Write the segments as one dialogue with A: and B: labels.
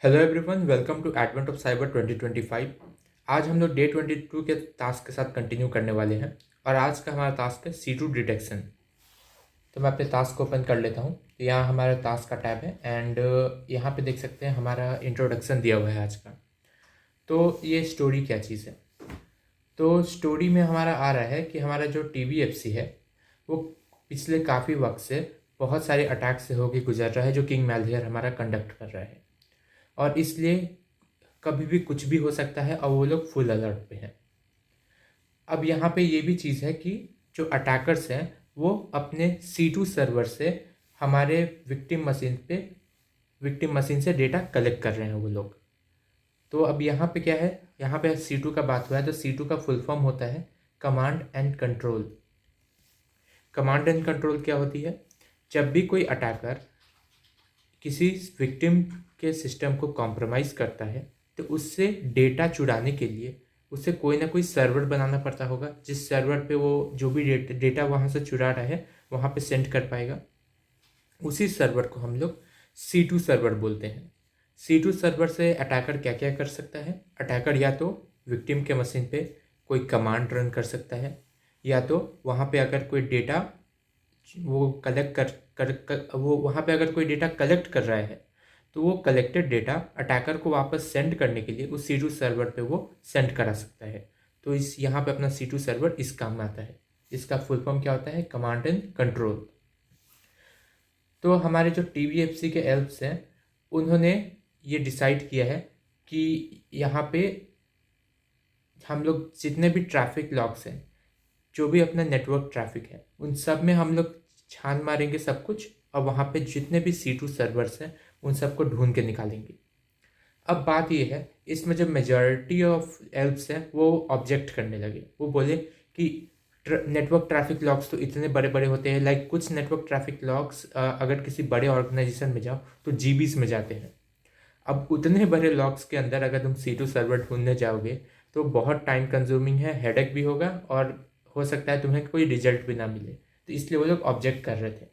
A: Hello everyone, welcome to Advent of Cyber 2025। आज हम लोग डे 22 के टास्क के साथ कंटिन्यू करने वाले हैं और आज का हमारा टास्क है C2 डिटेक्शन। तो मैं अपने टास्क को ओपन कर लेता हूँ। तो यहाँ हमारा टास्क का टैब है एंड यहाँ पे देख सकते हैं हमारा इंट्रोडक्शन दिया हुआ है आज का। तो ये स्टोरी क्या चीज़ है। तो स्टोरी में हमारा आ रहा है कि हमारा जो TBFC है वो पिछले काफ़ी वक्त से बहुत सारे अटैक से होके गुजर रहा है, जो किंग मैलवेयर हमारा कंडक्ट कर रहा है और इसलिए कभी भी कुछ भी हो सकता है और वो लोग फुल अलर्ट पे हैं। अब यहाँ पे ये भी चीज़ है कि जो अटैकर्स हैं वो अपने C2 सर्वर से हमारे विक्टिम मशीन से डेटा कलेक्ट कर रहे हैं वो लोग। तो अब यहाँ पे क्या है, यहाँ पे C2 का बात हुआ है तो C2 का फुल फॉर्म होता है command and control. Command and control क्या होती है? जब भी कोई अटैकर किसी विक्टिम के सिस्टम को कॉम्प्रोमाइज़ करता है तो उससे डेटा चुराने के लिए उसे कोई ना कोई सर्वर बनाना पड़ता होगा, जिस सर्वर पे वो जो भी डेटा वहाँ से चुरा रहा है वहाँ पे सेंड कर पाएगा। उसी सर्वर को हम लोग C2 सर्वर बोलते हैं। C2 सर्वर से अटैकर क्या क्या कर सकता है? अटैकर या तो विक्टिम के मशीन पे कोई कमांड रन कर सकता है, या तो वहाँ पे अगर कोई डेटा वो कलेक्ट वो वहाँ पे अगर कोई डेटा कलेक्ट कर रहा है तो वो कलेक्टेड डेटा अटैकर को वापस सेंड करने के लिए उस C2 सर्वर पे वो सेंड करा सकता है। तो इस यहाँ पे अपना C2 सर्वर इस काम में आता है। इसका फुल फॉर्म क्या होता है? Command and control. तो हमारे जो TBFC के एल्प्स हैं उन्होंने ये डिसाइड किया है कि यहाँ पे हम लोग जितने भी ट्रैफिक लॉग्स हैं, जो भी अपना नेटवर्क ट्रैफिक है, उन सब में हम लोग छान मारेंगे सब कुछ और वहाँ पे जितने भी C2 सर्वर्स हैं उन सबको ढूंढ के निकालेंगे। अब बात ये है, इसमें जो मेजॉरिटी ऑफ एल्प्स हैं वो ऑब्जेक्ट करने लगे। वो बोले कि नेटवर्क ट्रैफिक लॉग्स तो इतने बड़े बड़े होते हैं, लाइक कुछ नेटवर्क ट्रैफिक लॉग्स अगर किसी बड़े ऑर्गेनाइजेशन में जाओ तो जीबीज में जाते हैं। अब उतने बड़े लॉग्स के अंदर अगर तुम C2 सर्वर ढूंढने जाओगे तो बहुत टाइम कंज्यूमिंग है, हेडेक भी होगा और हो सकता है तुम्हें कोई रिजल्ट भी ना मिले। तो इसलिए वो लोग ऑब्जेक्ट कर रहे थे।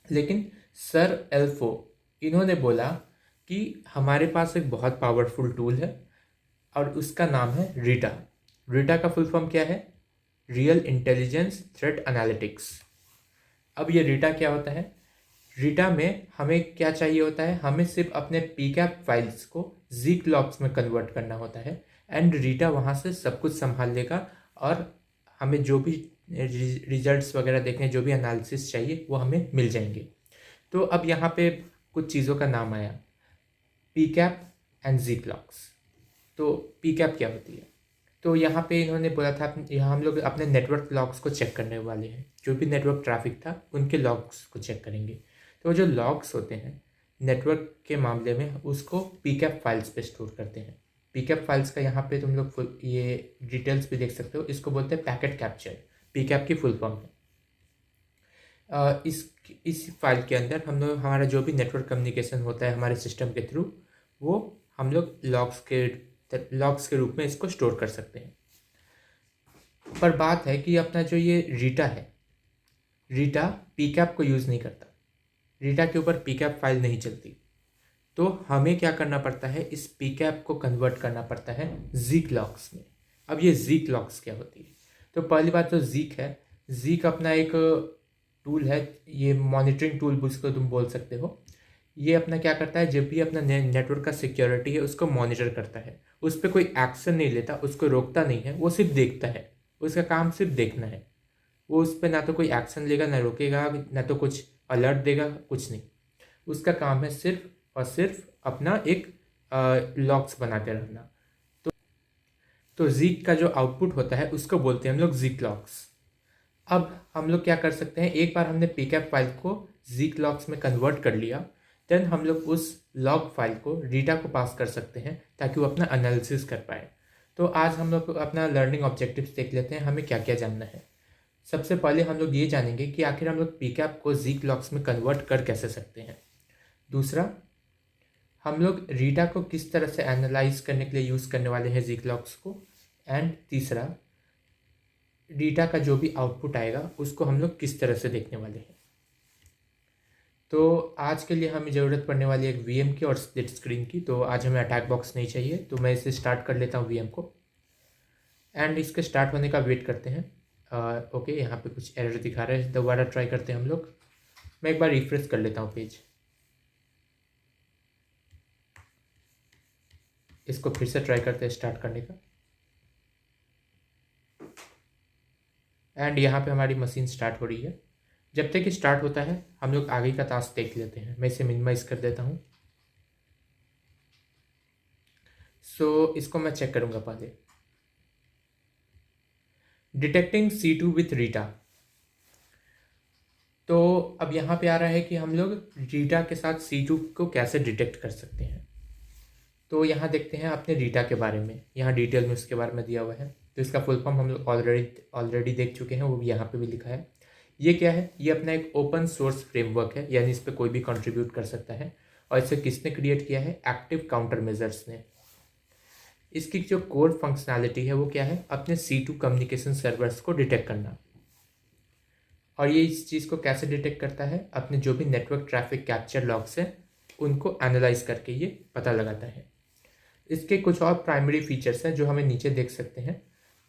A: लेकिन सर एल्फो इन्होंने बोला कि हमारे पास एक बहुत पावरफुल टूल है और उसका नाम है रीटा। रीटा का फुल फॉर्म क्या है? Real intelligence threat analytics. अब ये रीटा क्या होता है? रीटा में हमें क्या चाहिए होता है? हमें सिर्फ अपने पीकैप फाइल्स को जीक लॉग्स में कन्वर्ट करना होता है एंड रीटा वहाँ से सब कुछ संभाल लेगा और हमें जो भी रिजल्ट्स वगैरह देखने, जो भी एनालिसिस चाहिए वो हमें मिल जाएंगे। तो अब यहाँ पे कुछ चीज़ों का नाम आया, पीकैप एंड जीक लॉग्स। तो पीकैप क्या होती है? तो यहाँ पे इन्होंने बोला था यहाँ हम लोग अपने नेटवर्क लॉग्स को चेक करने वाले हैं, जो भी नेटवर्क ट्रैफिक था उनके लॉग्स को चेक करेंगे। तो जो लॉग्स होते हैं नेटवर्क के मामले में उसको पीकैप फाइल्स पे स्टोर करते हैं। पीकैप फाइल्स का यहाँ पे तुम लोग ये डिटेल्स भी देख सकते हो। इसको बोलते हैं पैकेट कैप्चर, पीकैप की फुल फॉर्म है। इस फाइल के अंदर हम लोग हमारा जो भी नेटवर्क कम्युनिकेशन होता है हमारे सिस्टम के थ्रू, वो हम लोग लॉग्स के रूप में इसको स्टोर कर सकते हैं। पर बात है कि अपना जो ये रीटा है, रीटा पीकैप को यूज़ नहीं करता। रीटा के ऊपर पीकैप फाइल नहीं चलती। तो हमें क्या करना पड़ता है? इस पीकैप को कन्वर्ट करना पड़ता है जीक लॉग्स में। अब ये जीक लॉग्स क्या होती है? तो पहली बात तो जीक है। जीक अपना एक टूल है, ये मॉनिटरिंग टूल जिसको तुम बोल सकते हो। ये अपना क्या करता है? जब भी अपना नेटवर्क का सिक्योरिटी है उसको मॉनिटर करता है। उस पर कोई एक्शन नहीं लेता, उसको रोकता नहीं है, वो सिर्फ देखता है। उसका काम सिर्फ देखना है। वो उस पर ना तो कोई एक्शन लेगा, ना रोकेगा, ना तो कुछ अलर्ट देगा, कुछ नहीं। उसका काम है सिर्फ और सिर्फ अपना एक लॉक्स बनाते रहना। तो जीक का जो आउटपुट होता है उसको बोलते हैं हम लोग जीक लॉक्स। अब हम लोग क्या कर सकते हैं? एक बार हमने पिकअप फाइल को जीक लॉग्स में कन्वर्ट कर लिया, देन हम लोग उस लॉग फाइल को रीटा को पास कर सकते हैं ताकि वो अपना एनालिसिस कर पाए। तो आज हम लोग अपना लर्निंग ऑब्जेक्टिव्स देख लेते हैं, हमें क्या क्या जानना है। सबसे पहले हम लोग ये जानेंगे कि आखिर हम लोग पिकअप को जीक लॉग्स में कन्वर्ट कर कैसे सकते हैं। दूसरा, हम लोग रीटा को किस तरह से एनालाइज करने के लिए यूज़ करने वाले हैं जीक लॉग्स को। एंड तीसरा, रीटा का जो भी आउटपुट आएगा उसको हम लोग किस तरह से देखने वाले हैं। तो आज के लिए हमें ज़रूरत पड़ने वाली है एक वीएम की और स्प्लिट स्क्रीन की। तो आज हमें अटैक बॉक्स नहीं चाहिए, तो मैं इसे स्टार्ट कर लेता हूँ वीएम को, एंड इसके स्टार्ट होने का वेट करते हैं। ओके, यहाँ पे कुछ एरर दिखा रहा है, दोबारा ट्राई करते हैं हम लोग। मैं एक बार रिफ्रेश कर लेता हूँ पेज, इसको फिर से ट्राई करते हैं स्टार्ट करने का, एंड यहाँ पे हमारी मशीन स्टार्ट हो रही है। जब तक स्टार्ट होता है हम लोग आगे का टास्क देख लेते हैं। मैं इसे मिनिमाइज कर देता हूँ। इसको मैं चेक करूँगा पहले। Detecting C2 with Rita. तो अब यहाँ पे आ रहा है कि हम लोग रीटा के साथ C2 को कैसे डिटेक्ट कर सकते हैं। तो यहाँ देखते हैं अपने रीटा के बारे में, यहाँ डिटेल में उसके बारे में दिया हुआ है। तो इसका फुल फॉर्म हम लोग ऑलरेडी देख चुके हैं, वो भी यहाँ पे भी लिखा है। ये क्या है, ये अपना एक ओपन सोर्स फ्रेमवर्क है, यानी इस पर कोई भी कंट्रीब्यूट कर सकता है। और इसे किसने क्रिएट किया है, एक्टिव काउंटर मेजर्स ने। इसकी जो कोर फंक्शनैलिटी है वो क्या है, अपने C2 कम्युनिकेशन सर्वर्स को डिटेक्ट करना। और ये इस चीज़ को कैसे डिटेक्ट करता है, अपने जो भी नेटवर्क ट्रैफिक कैप्चर लॉग्स हैं उनको एनालाइज करके ये पता लगाता है। इसके कुछ और प्राइमरी फीचर्स हैं जो हमें नीचे देख सकते हैं।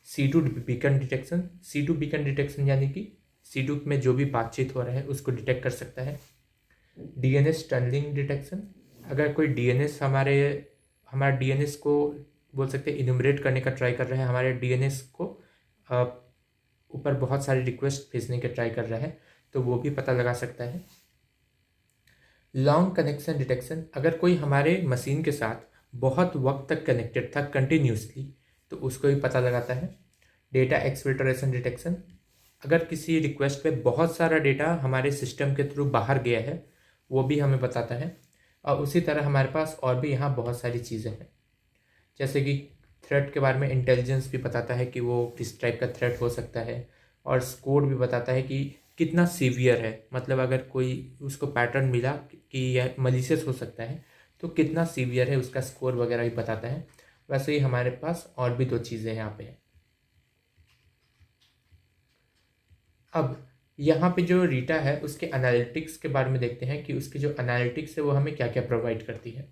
A: C2 beacon detection. C2 beacon detection यानी कि C2 में जो भी बातचीत हो रहा है उसको डिटेक्ट कर सकता है। DNS tunneling detection. अगर कोई DNS हमारा DNS को बोल सकते हैं इन्यूमरेट करने का ट्राई कर रहा है, हमारे DNS को ऊपर बहुत सारे रिक्वेस्ट भेजने के ट्राई कर रहा है, तो वो भी पता लगा सकता है। Long connection detection. अगर कोई हमारे मशीन के साथ बहुत वक्त तक कनेक्टेड था कंटिन्यूसली, तो उसको भी पता लगाता है। Data exfiltration detection. अगर किसी रिक्वेस्ट पे बहुत सारा डेटा हमारे सिस्टम के थ्रू बाहर गया है, वो भी हमें बताता है। और उसी तरह हमारे पास और भी यहाँ बहुत सारी चीज़ें हैं, जैसे कि थ्रेट के बारे में इंटेलिजेंस भी बताता है कि वो किस टाइप का थ्रेट हो सकता है, और स्कोर भी बताता है कि कितना सीवियर है, मतलब अगर कोई उसको पैटर्न मिला कि यह मलिशियस हो सकता है तो कितना सीवियर है, उसका स्कोर वगैरह भी बताता है। वैसे ही हमारे पास और भी दो चीज़ें यहाँ पे हैं। अब यहाँ पे जो रीटा है उसके एनालिटिक्स के बारे में देखते हैं कि उसकी जो एनालिटिक्स है वो हमें क्या क्या प्रोवाइड करती है।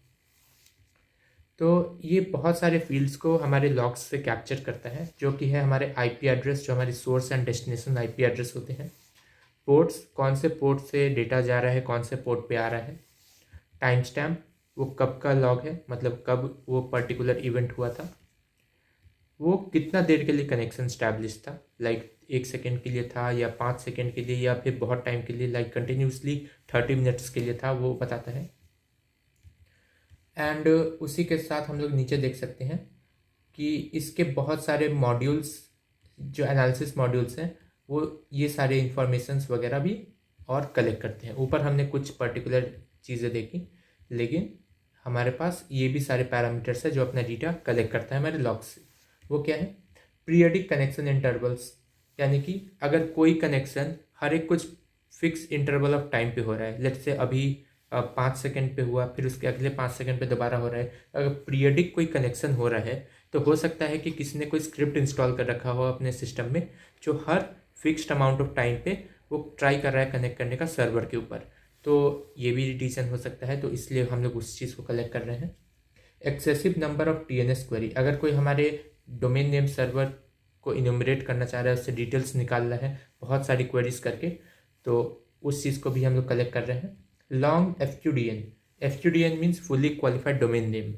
A: तो ये बहुत सारे फील्ड्स को हमारे लॉग्स से कैप्चर करता है, जो कि है हमारे IP एड्रेस, जो हमारी source and destination IP address होते हैं। पोर्ट्स, कौन से पोर्ट से डेटा जा रहा है, कौन से पोर्ट पे आ रहा है। टाइम स्टैम्प, वो कब का लॉग है, मतलब कब वो पर्टिकुलर इवेंट हुआ था। वो कितना देर के लिए कनेक्शन स्टैब्लिश था, लाइक 1 सेकेंड के लिए था या 5 सेकेंड के लिए या फिर बहुत टाइम के लिए, लाइक कंटिन्यूसली 30 मिनट्स के लिए था, वो बताता है। एंड उसी के साथ हम लोग नीचे देख सकते हैं कि इसके बहुत सारे मॉड्यूल्स, जो एनालिसिस मॉड्यूल्स हैं, वो ये सारे इंफॉर्मेशंस वगैरह भी और कलेक्ट करते हैं। ऊपर हमने कुछ पर्टिकुलर चीज़ें देखी, लेकिन हमारे पास ये भी सारे पैरामीटर्स है जो अपना डेटा कलेक्ट करता है हमारे लॉग से। वो क्या है, पीरियडिक कनेक्शन इंटरवल्स, यानी कि अगर कोई कनेक्शन हर एक कुछ फिक्स इंटरवल ऑफ टाइम पे हो रहा है, लेट्स से अभी 5 सेकेंड पे हुआ, फिर उसके अगले 5 सेकेंड पे दोबारा हो रहा है। अगर पीरियडिक कोई कनेक्शन हो रहा है तो हो सकता है कि किसी ने कोई स्क्रिप्ट इंस्टॉल कर रखा हो अपने सिस्टम में, जो हर फिक्स्ड अमाउंट ऑफ टाइम पे वो ट्राई कर रहा है कनेक्ट करने का सर्वर के ऊपर। तो ये भी रीजन हो सकता है, तो इसलिए हम लोग उस चीज़ को कलेक्ट कर रहे हैं। Excessive number of TNS query. अगर कोई हमारे डोमेन नेम सर्वर को इन्यूमरेट करना चाह रहा है, उससे डिटेल्स निकाल रहा है बहुत सारी क्वेरीज करके, तो उस चीज़ को भी हम लोग कलेक्ट कर रहे हैं। Long FQDN means fully qualified domain name.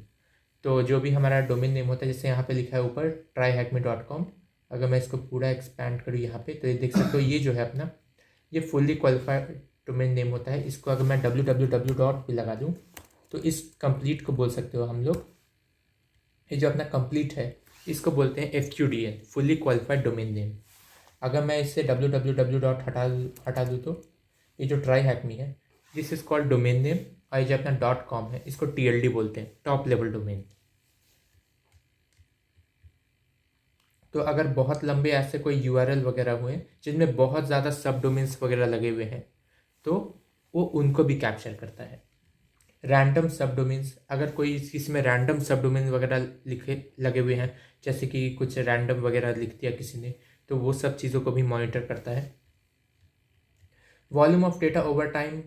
A: तो जो भी हमारा डोमेन नेम होता है, जैसे यहाँ पे लिखा है ऊपर tryhackme.com, अगर मैं इसको पूरा एक्सपैंड करूँ यहाँ पे, तो ये देख सकते हो, ये जो है अपना, ये फुल्ली क्वालिफाइड डोमेन नेम होता है। इसको अगर मैं www. भी लगा दूँ तो इस कंप्लीट को बोल सकते हो हम लोग, ये जो अपना कंप्लीट है इसको बोलते हैं FQDN, fully qualified domain name. अगर मैं इससे www. हटा दूँ तो ये जो ट्राई हैकमी है, this is called domain name, और ये जो अपना .com है इसको TLD बोलते हैं, टॉप लेवल डोमेन। तो अगर बहुत लंबे ऐसे कोई URL वगैरह हुए जिनमें बहुत ज़्यादा सब डोमेन्स वगैरह लगे हुए हैं, तो वो उनको भी कैप्चर करता है। रैंडम सब डोमेन्स, अगर कोई किसी में रैंडम सब डोमेन वगैरह लिखे लगे हुए हैं, जैसे कि कुछ रैंडम वगैरह लिख दिया किसी ने, तो वो सब चीज़ों को भी मॉनिटर करता है। Volume of data over time,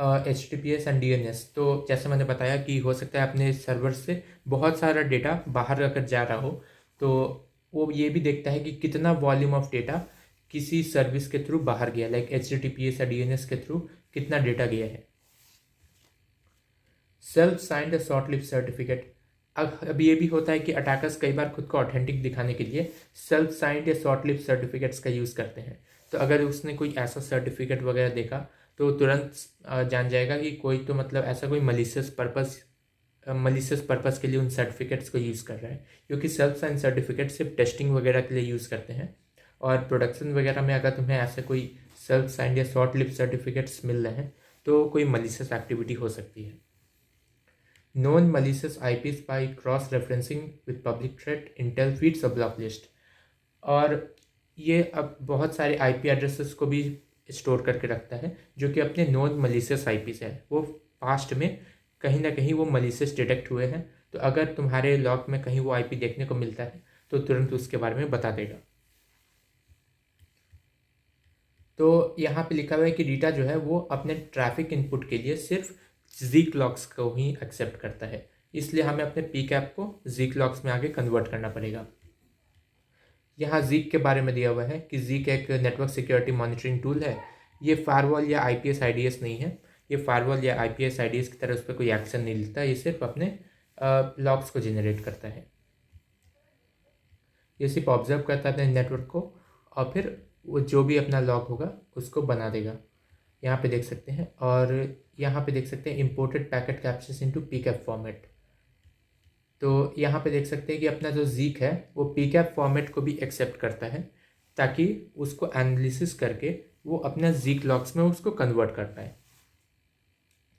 A: HTTPS and DNS। तो जैसे मैंने बताया कि हो सकता है अपने सर्वर से बहुत सारा डेटा बाहर अगर जा रहा हो, तो वो ये भी देखता है कि कितना वॉल्यूम ऑफ डेटा किसी सर्विस के थ्रू बाहर गया, लाइक HTTPS या DNS के थ्रू कितना डेटा गया है। Self signed short live certificate. अब ये भी होता है कि अटैकर्स कई बार खुद को ऑथेंटिक दिखाने के लिए सेल्फ साइंड या शॉर्ट लिव सर्टिफिकेट्स का यूज़ करते हैं। तो अगर उसने कोई ऐसा सर्टिफिकेट वगैरह देखा तो तुरंत जान जाएगा कि कोई तो मतलब ऐसा कोई मलिशियस पर्पस के लिए उन सर्टिफिकेट्स को यूज़ कर रहा है, क्योंकि सेल्फ साइन सर्टिफिकेट सिर्फ टेस्टिंग वगैरह के लिए यूज़ करते हैं। और प्रोडक्शन वगैरह में अगर तुम्हें ऐसे कोई सेल्फ साइन या शॉर्ट लिव सर्टिफिकेट्स मिल रहे हैं तो कोई मलिशियस एक्टिविटी हो सकती है। Non malicious IPs by cross referencing with public threat Intel feeds और ब्लॉक लिस्ट। और ये अब बहुत सारे IP एड्रेसेस को भी स्टोर करके रखता है जो कि अपने नॉन मलिशियस IPs है। वो पास्ट में कहीं ना कहीं वो मलिशियस डिटेक्ट हुए हैं, तो अगर तुम्हारे लॉग में कहीं वो IP देखने को मिलता है तो तुरंत उसके बारे में बता देगा। तो यहाँ पे लिखा हुआ है कि रीटा जो है वो अपने ट्रैफिक इनपुट के लिए सिर्फ ज़ीक लॉग्स को ही एक्सेप्ट करता है, इसलिए हमें अपने PCAP को ज़ीक लॉग्स में आगे कन्वर्ट करना पड़ेगा। यहाँ ज़ीक के बारे में दिया हुआ है कि ज़ीक एक नेटवर्क सिक्योरिटी मॉनिटरिंग टूल है। ये फायरवॉल या IPS IDS नहीं है। ये फायरवॉल या IPS IDS की तरह उस पर कोई एक्शन नहीं लेता। ये सिर्फ अपने लॉग्स को जनरेट करता है। ये सिर्फ ऑब्जर्व करता है अपने नेटवर्क को और फिर वो जो भी अपना लॉग होगा उसको बना देगा। यहाँ पे देख सकते हैं, और यहाँ पे देख सकते हैं imported packet captures into PCAP format. तो यहाँ पे देख सकते हैं कि अपना जो ज़ीक है वो PCAP फॉर्मेट को भी एक्सेप्ट करता है, ताकि उसको एनालिसिस करके वो अपना ज़ीक लॉग्स में उसको कन्वर्ट कर पाए।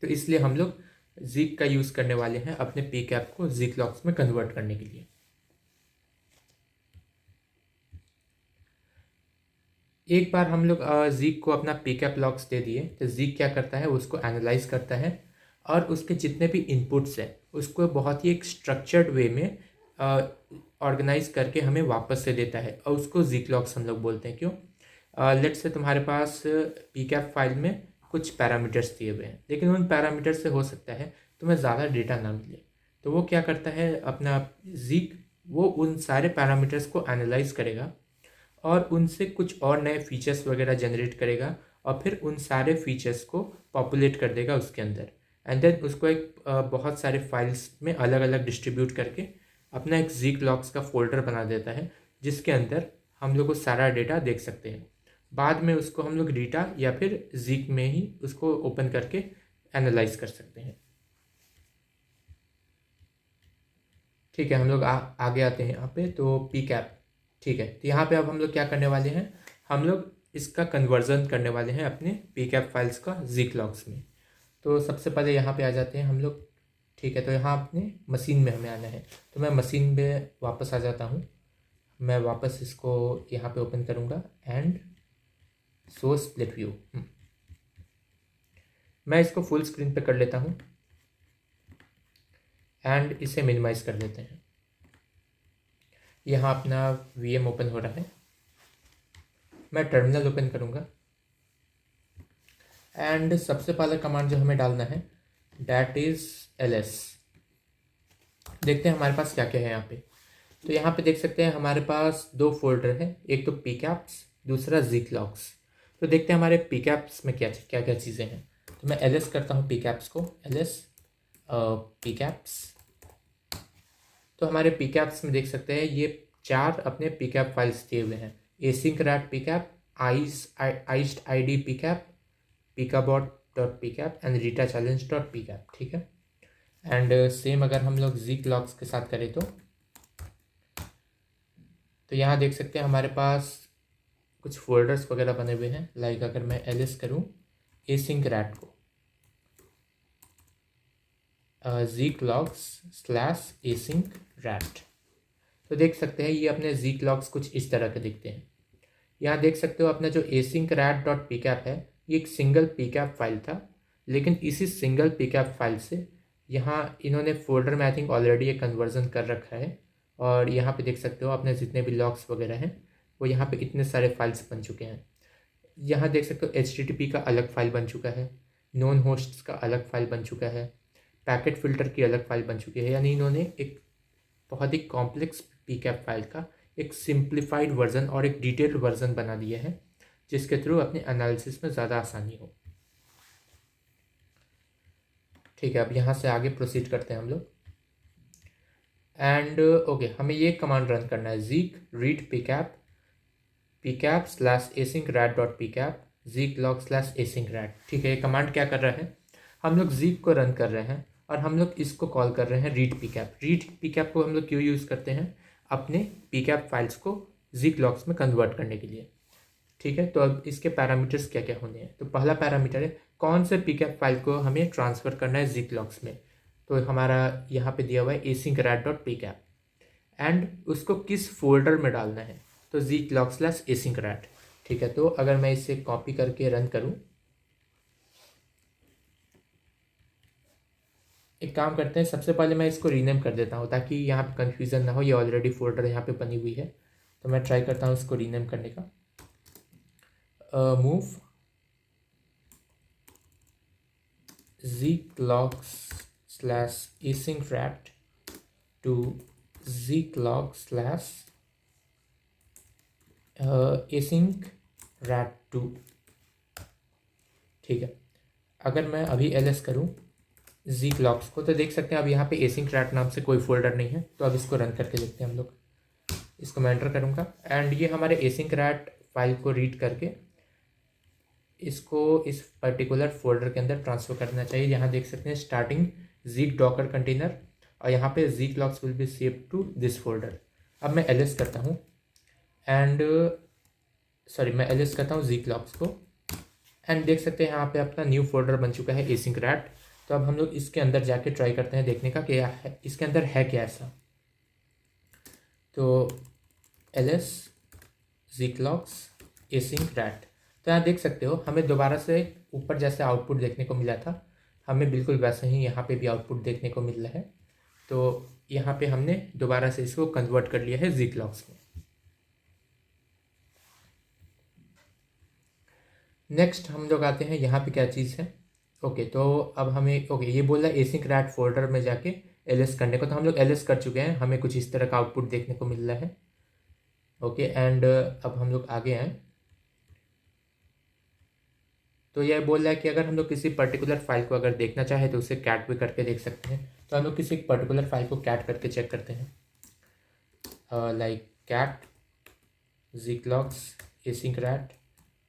A: तो इसलिए हम लोग ज़ीक का यूज़ करने वाले हैं अपने PCAP को ज़ीक लॉग्स में कन्वर्ट करने के लिए। एक बार हम लोग ज़ीक को अपना PCAP लॉग्स दे दिए तो ज़ीक क्या करता है, उसको एनालाइज करता है और उसके जितने भी इनपुट्स हैं उसको बहुत ही एक स्ट्रक्चर्ड वे में ऑर्गेनाइज करके हमें वापस से देता है, और उसको ज़ीक लॉग्स हम लोग बोलते हैं। क्यों? लेट्स से तुम्हारे पास PCAP फाइल में कुछ पैरामीटर्स दिए हुए हैं, लेकिन उन पैरामीटर्स से हो सकता है तुम्हें ज़्यादा डेटा ना मिले। तो वो क्या करता है, अपना ज़ीक वो उन सारे पैरामीटर्स को एनालाइज करेगा और उनसे कुछ और नए फीचर्स वगैरह जनरेट करेगा, और फिर उन सारे फीचर्स को पॉपुलेट कर देगा उसके अंदर, एंड देन उसको एक बहुत सारे फाइल्स में अलग अलग डिस्ट्रीब्यूट करके अपना एक ज़ीक लॉग्स का फोल्डर बना देता है, जिसके अंदर हम लोग को सारा डेटा देख सकते हैं। बाद में उसको हम लोग रीटा या फिर ज़ीक में ही उसको ओपन करके एनालाइज कर सकते हैं। ठीक है, हम लोग आगे आते हैं यहाँ पे। तो PCAP, ठीक है। तो यहाँ पे अब हम लोग क्या करने वाले हैं, हम लोग इसका कन्वर्जन करने वाले हैं अपने PCAP फाइल्स का ज़ीक लॉग्स में। तो सबसे पहले यहाँ पे आ जाते हैं हम लोग। ठीक है, तो यहाँ अपने मशीन में हमें आना है। तो मैं मशीन में वापस आ जाता हूँ। मैं वापस इसको यहाँ पे ओपन करूँगा एंड शो स्प्लिट व्यू। मैं इसको फुल स्क्रीन पे कर लेता हूँ एंड इसे मिनिमाइज़ कर लेते हैं। यहाँ अपना VM ओपन हो रहा है। मैं टर्मिनल ओपन करूँगा एंड सबसे पहला कमांड जो हमें डालना है डैट इज़ ls। देखते हैं हमारे पास क्या क्या है यहाँ पे। तो यहाँ पे देख सकते हैं हमारे पास दो फोल्डर हैं, एक तो PCAPs, दूसरा ज़ीक लॉग्स। तो देखते हैं हमारे PCAPs में क्या क्या क्या चीज़ें हैं। तो मैं ls करता हूँ PCAPs को, ls PCAPs। तो हमारे PCAPs में देख सकते हैं ये 4 अपने PCAP फाइल्स दिए हुए हैं, async rat PCAP, iced id PCAP, picabot.pcap and Rita challenge.pcap। ठीक है, एंड सेम अगर हम लोग ज़ीक लॉग्स के साथ करें तो यहाँ देख सकते हैं हमारे पास कुछ फोल्डर्स वगैरह बने हुए हैं। लाइक अगर मैं ls करूँ async rat को ज़ीक लॉग्स / async rat, तो देख सकते हैं ये अपने ज़ीक लॉग्स कुछ इस तरह के दिखते हैं। यहाँ देख सकते हो अपना जो async rat.pcap है ये एक सिंगल PCAP फाइल था, लेकिन इसी सिंगल PCAP फाइल से यहाँ इन्होंने फोल्डर में आई थिंक ऑलरेडी एक कन्वर्जन कर रखा है, और यहाँ पे देख सकते हो अपने जितने भी लॉग्स वगैरह हैं वो यहाँ पे इतने सारे फाइल्स बन चुके हैं। यहाँ देख सकते हो HTTP का अलग फाइल बन चुका है, नॉन होस्ट्स का अलग फाइल बन चुका है, पैकेट फ़िल्टर की अलग फाइल बन चुकी है। यानी इन्होंने एक बहुत ही कॉम्प्लेक्स पीकैप फाइल का एक सिंप्लीफाइड वर्जन और एक डिटेल्ड वर्जन बना दिया है, जिसके थ्रू अपने एनालिसिस में ज़्यादा आसानी हो। ठीक है, अब यहाँ से आगे प्रोसीड करते हैं हम लोग। एंड ओके, हमें ये कमांड रन करना है, zeek read pcap/async_rat.pcap zeek_log/async_rat। ठीक है, ये कमांड क्या कर रहा है, हम लोग zeek को रन कर रहे हैं और हम लोग इसको कॉल कर रहे हैं रीड pcap। रीड pcap को हम लोग क्यों यूज़ करते हैं, अपने pcap फाइल्स को zeek logs में कन्वर्ट करने के लिए। ठीक है, तो अब इसके पैरामीटर्स क्या क्या होने हैं। तो पहला पैरामीटर है कौन से pcap फाइल को हमें ट्रांसफ़र करना है zeek logs में। तो हमारा यहाँ पे दिया हुआ है async_rat.pcap एंड उसको किस फोल्डर में डालना है, तो zeek_log/async_rat। ठीक है, तो अगर मैं इसे कॉपी करके रन करूँ, एक काम करते हैं, सबसे पहले मैं इसको रीनेम कर देता हूँ ताकि यहाँ पे कन्फ्यूज़न ना हो। ये ऑलरेडी फोल्डर यहाँ पे बनी हुई है, तो मैं ट्राई करता हूँ इसको रीनेम करने का। Move zeek_log/async_rat to zeek_log/async_rat2। ठीक है, अगर मैं अभी ls करूँ zeek logs को, तो देख सकते हैं अब यहाँ पे async_rat नाम से कोई फोल्डर नहीं है। तो अब इसको रन करके देखते हैं हम लोग। इसको मैं एंटर करूँगा एंड ये हमारे async_rat फाइल को रीड करके इसको इस पर्टिकुलर फोल्डर के अंदर ट्रांसफ़र करना चाहिए। यहाँ देख सकते हैं स्टार्टिंग zeek docker कंटेनर और यहाँ पे zeek logs will be save to this folder. अब मैं ls करता हूँ एंड मैं ls करता हूँ zeek logs को एंड देख सकते हैं यहाँ पे अपना न्यू फोल्डर बन चुका है async_rat। तो अब हम लोग इसके अंदर जाके ट्राई करते हैं देखने का क्या है, इसके अंदर है क्या ऐसा। तो ls zeek logs async_rat, तो यहाँ देख सकते हो हमें दोबारा से ऊपर जैसे आउटपुट देखने को मिला था, हमें बिल्कुल वैसे ही यहाँ पे भी आउटपुट देखने को मिल रहा है। तो यहाँ पे हमने दोबारा से इसको कन्वर्ट कर लिया है zeek logs में। नेक्स्ट हम लोग आते हैं यहाँ पे क्या चीज़ है। ओके, तो अब हमें ये बोल रहा है async_rat फोल्डर में जाके ls करने को, तो हम लोग ls कर चुके हैं, हमें कुछ इस तरह का आउटपुट देखने को मिल रहा है। ओके, एंड अब हम लोग आगे आए, तो यह बोल रहा है कि अगर हम लोग किसी पर्टिकुलर फाइल को अगर देखना चाहे तो उसे कैट भी करके देख सकते हैं। तो हम लोग किसी पर्टिकुलर फाइल को कैट करके चेक करते हैं, like cat zeek logs async_rat।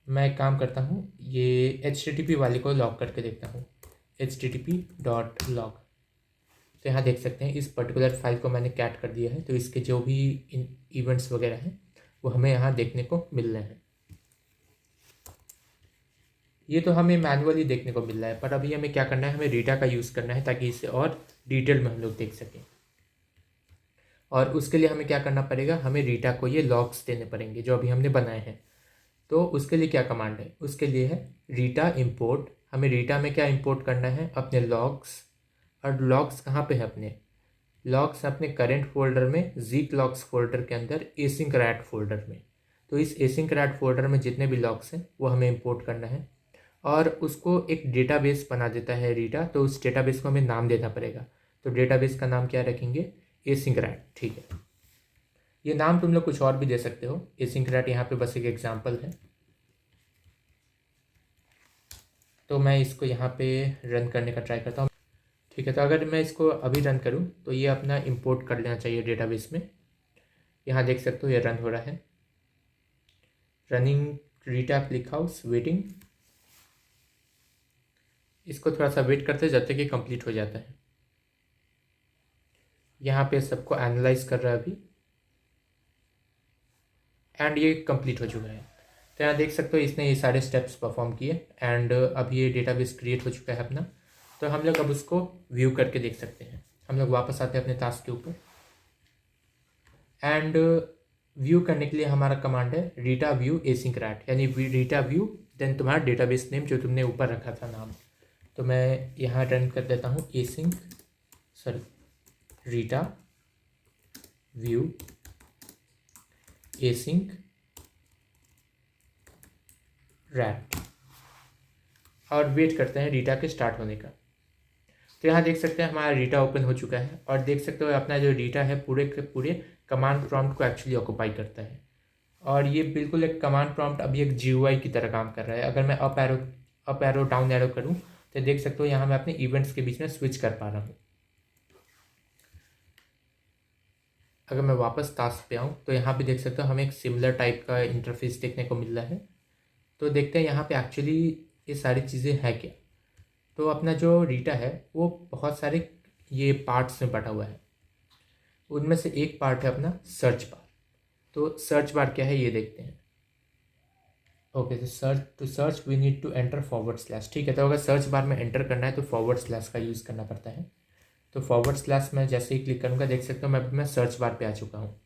A: मैं एक काम करता हूँ, ये http वाले को लॉग करके देखता हूँ, http.log। तो यहाँ देख सकते हैं इस पर्टिकुलर फाइल को मैंने कैट कर दिया है, तो इसके जो भी इवेंट्स वगैरह हैं वो हमें यहाँ देखने को मिल रहे हैं। ये तो हमें मैनुअली देखने को मिल रहा है, पर अभी हमें क्या करना है, हमें रीटा का यूज़ करना है ताकि इसे और डिटेल में हम लोग देख सकें। और उसके लिए हमें क्या करना पड़ेगा, हमें रीटा को ये लॉग्स देने पड़ेंगे जो अभी हमने बनाए हैं। तो उसके लिए क्या कमांड है, उसके लिए है रीटा इम्पोर्ट। हमें रीटा में क्या इम्पोर्ट करना है, अपने लॉग्स। और लॉग्स कहाँ पे है, अपने लॉग्स अपने करेंट फोल्डर में zeek logs फोल्डर के अंदर async_rat फोल्डर में। तो इस async_rat फोल्डर में जितने भी लॉग्स हैं वो हमें इम्पोर्ट करना है और उसको एक डेटाबेस बना देता है रीटा। तो उस डेटाबेस को हमें नाम देना पड़ेगा। तो डेटाबेस का नाम क्या रखेंगे, async_rat। ठीक है, ये नाम तुम लोग कुछ और भी दे सकते हो, async_rat यहाँ पे बस एक एग्जाम्पल है। तो मैं इसको यहाँ पे रन करने का ट्राई करता हूँ। ठीक है, तो अगर मैं इसको अभी रन करूँ तो ये अपना इंपोर्ट कर लेना चाहिए डेटाबेस में। यहाँ देख सकते हो ये रन हो रहा है, रनिंग रीटा क्लिकहाउस वेटिंग। इसको थोड़ा सा वेट करते हैं जब तक ये कंप्लीट हो जाता है। यहाँ पे सबको एनालाइज कर रहा है अभी एंड ये कंप्लीट हो चुका है। तो यहाँ देख सकते हो इसने ये सारे स्टेप्स परफॉर्म किए एंड अभी ये डेटाबेस क्रिएट हो चुका है अपना। तो हम लोग अब उसको व्यू करके देख सकते हैं। हम लोग वापस आते हैं अपने टास्क के ऊपर एंड व्यू करने के लिए हमारा कमांड है रीटा व्यू async_rat, यानी रीटा व्यू देन तुम्हारा डेटाबेस नेम जो तुमने ऊपर रखा था नाम। तो मैं यहाँ रन कर देता हूँ रीटा व्यू async_rat। और वेट करते हैं रीटा के स्टार्ट होने का। तो यहाँ देख सकते हैं हमारा रीटा ओपन हो चुका है और देख सकते हो अपना जो रीटा है पूरे के पूरे कमांड प्रॉम्प्ट को एक्चुअली ऑक्यूपाई करता है और ये बिल्कुल एक कमांड प्रॉम्प्ट अभी एक GUI की तरह काम कर रहा है। अगर मैं अप एरो डाउन एरो करूँ तो देख सकते हो यहाँ मैं अपने इवेंट्स के बीच में स्विच कर पा रहा हूँ। अगर मैं वापस टास्क पे आऊँ तो यहाँ पे देख सकते हो हमें एक सिमिलर टाइप का इंटरफेस देखने को मिल रहा है। तो देखते हैं यहाँ पे एक्चुअली ये सारी चीज़ें हैं क्या। तो अपना जो रीटा है वो बहुत सारे ये पार्ट्स में बटा हुआ है। उनमें से एक पार्ट है अपना सर्च बार। तो सर्च बार क्या है ये देखते हैं। ओके, तो search we need to enter forward slash. ठीक है, तो अगर सर्च बार में एंटर करना है तो फॉरवर्ड स्लैश का यूज़ करना पड़ता है। तो फॉरवर्ड स्लैश में जैसे ही क्लिक करूँगा देख सकते हो मैं सर्च बार पे आ चुका हूँ।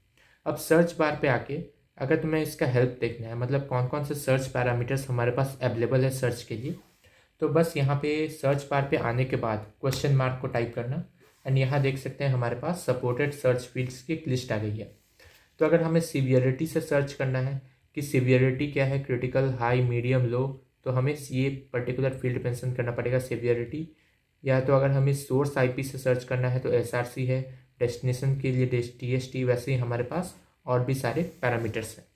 A: अब सर्च बार पे आके अगर तुम्हें इसका हेल्प देखना है, मतलब कौन कौन से सर्च पैरामीटर्स हमारे पास अवेलेबल है सर्च के लिए, तो बस यहाँ पे सर्च बार पे आने के बाद क्वेश्चन मार्क को टाइप करना एंड यहाँ देख सकते हैं हमारे पास सपोर्टेड सर्च फील्ड्स की एक लिस्ट आ गई है। तो अगर हमें सीवियरिटी से सर्च करना है कि सीवियरिटी क्या है, क्रिटिकल, हाई, मीडियम, लो, तो हमें ये पर्टिकुलर फील्ड मेंशन करना पड़ेगा सीवियरिटी। या तो अगर हमें सोर्स IP से सर्च करना है तो SRC है, डेस्टिनेशन के लिए TST, वैसे ही हमारे पास और भी सारे पैरामीटर्स हैं।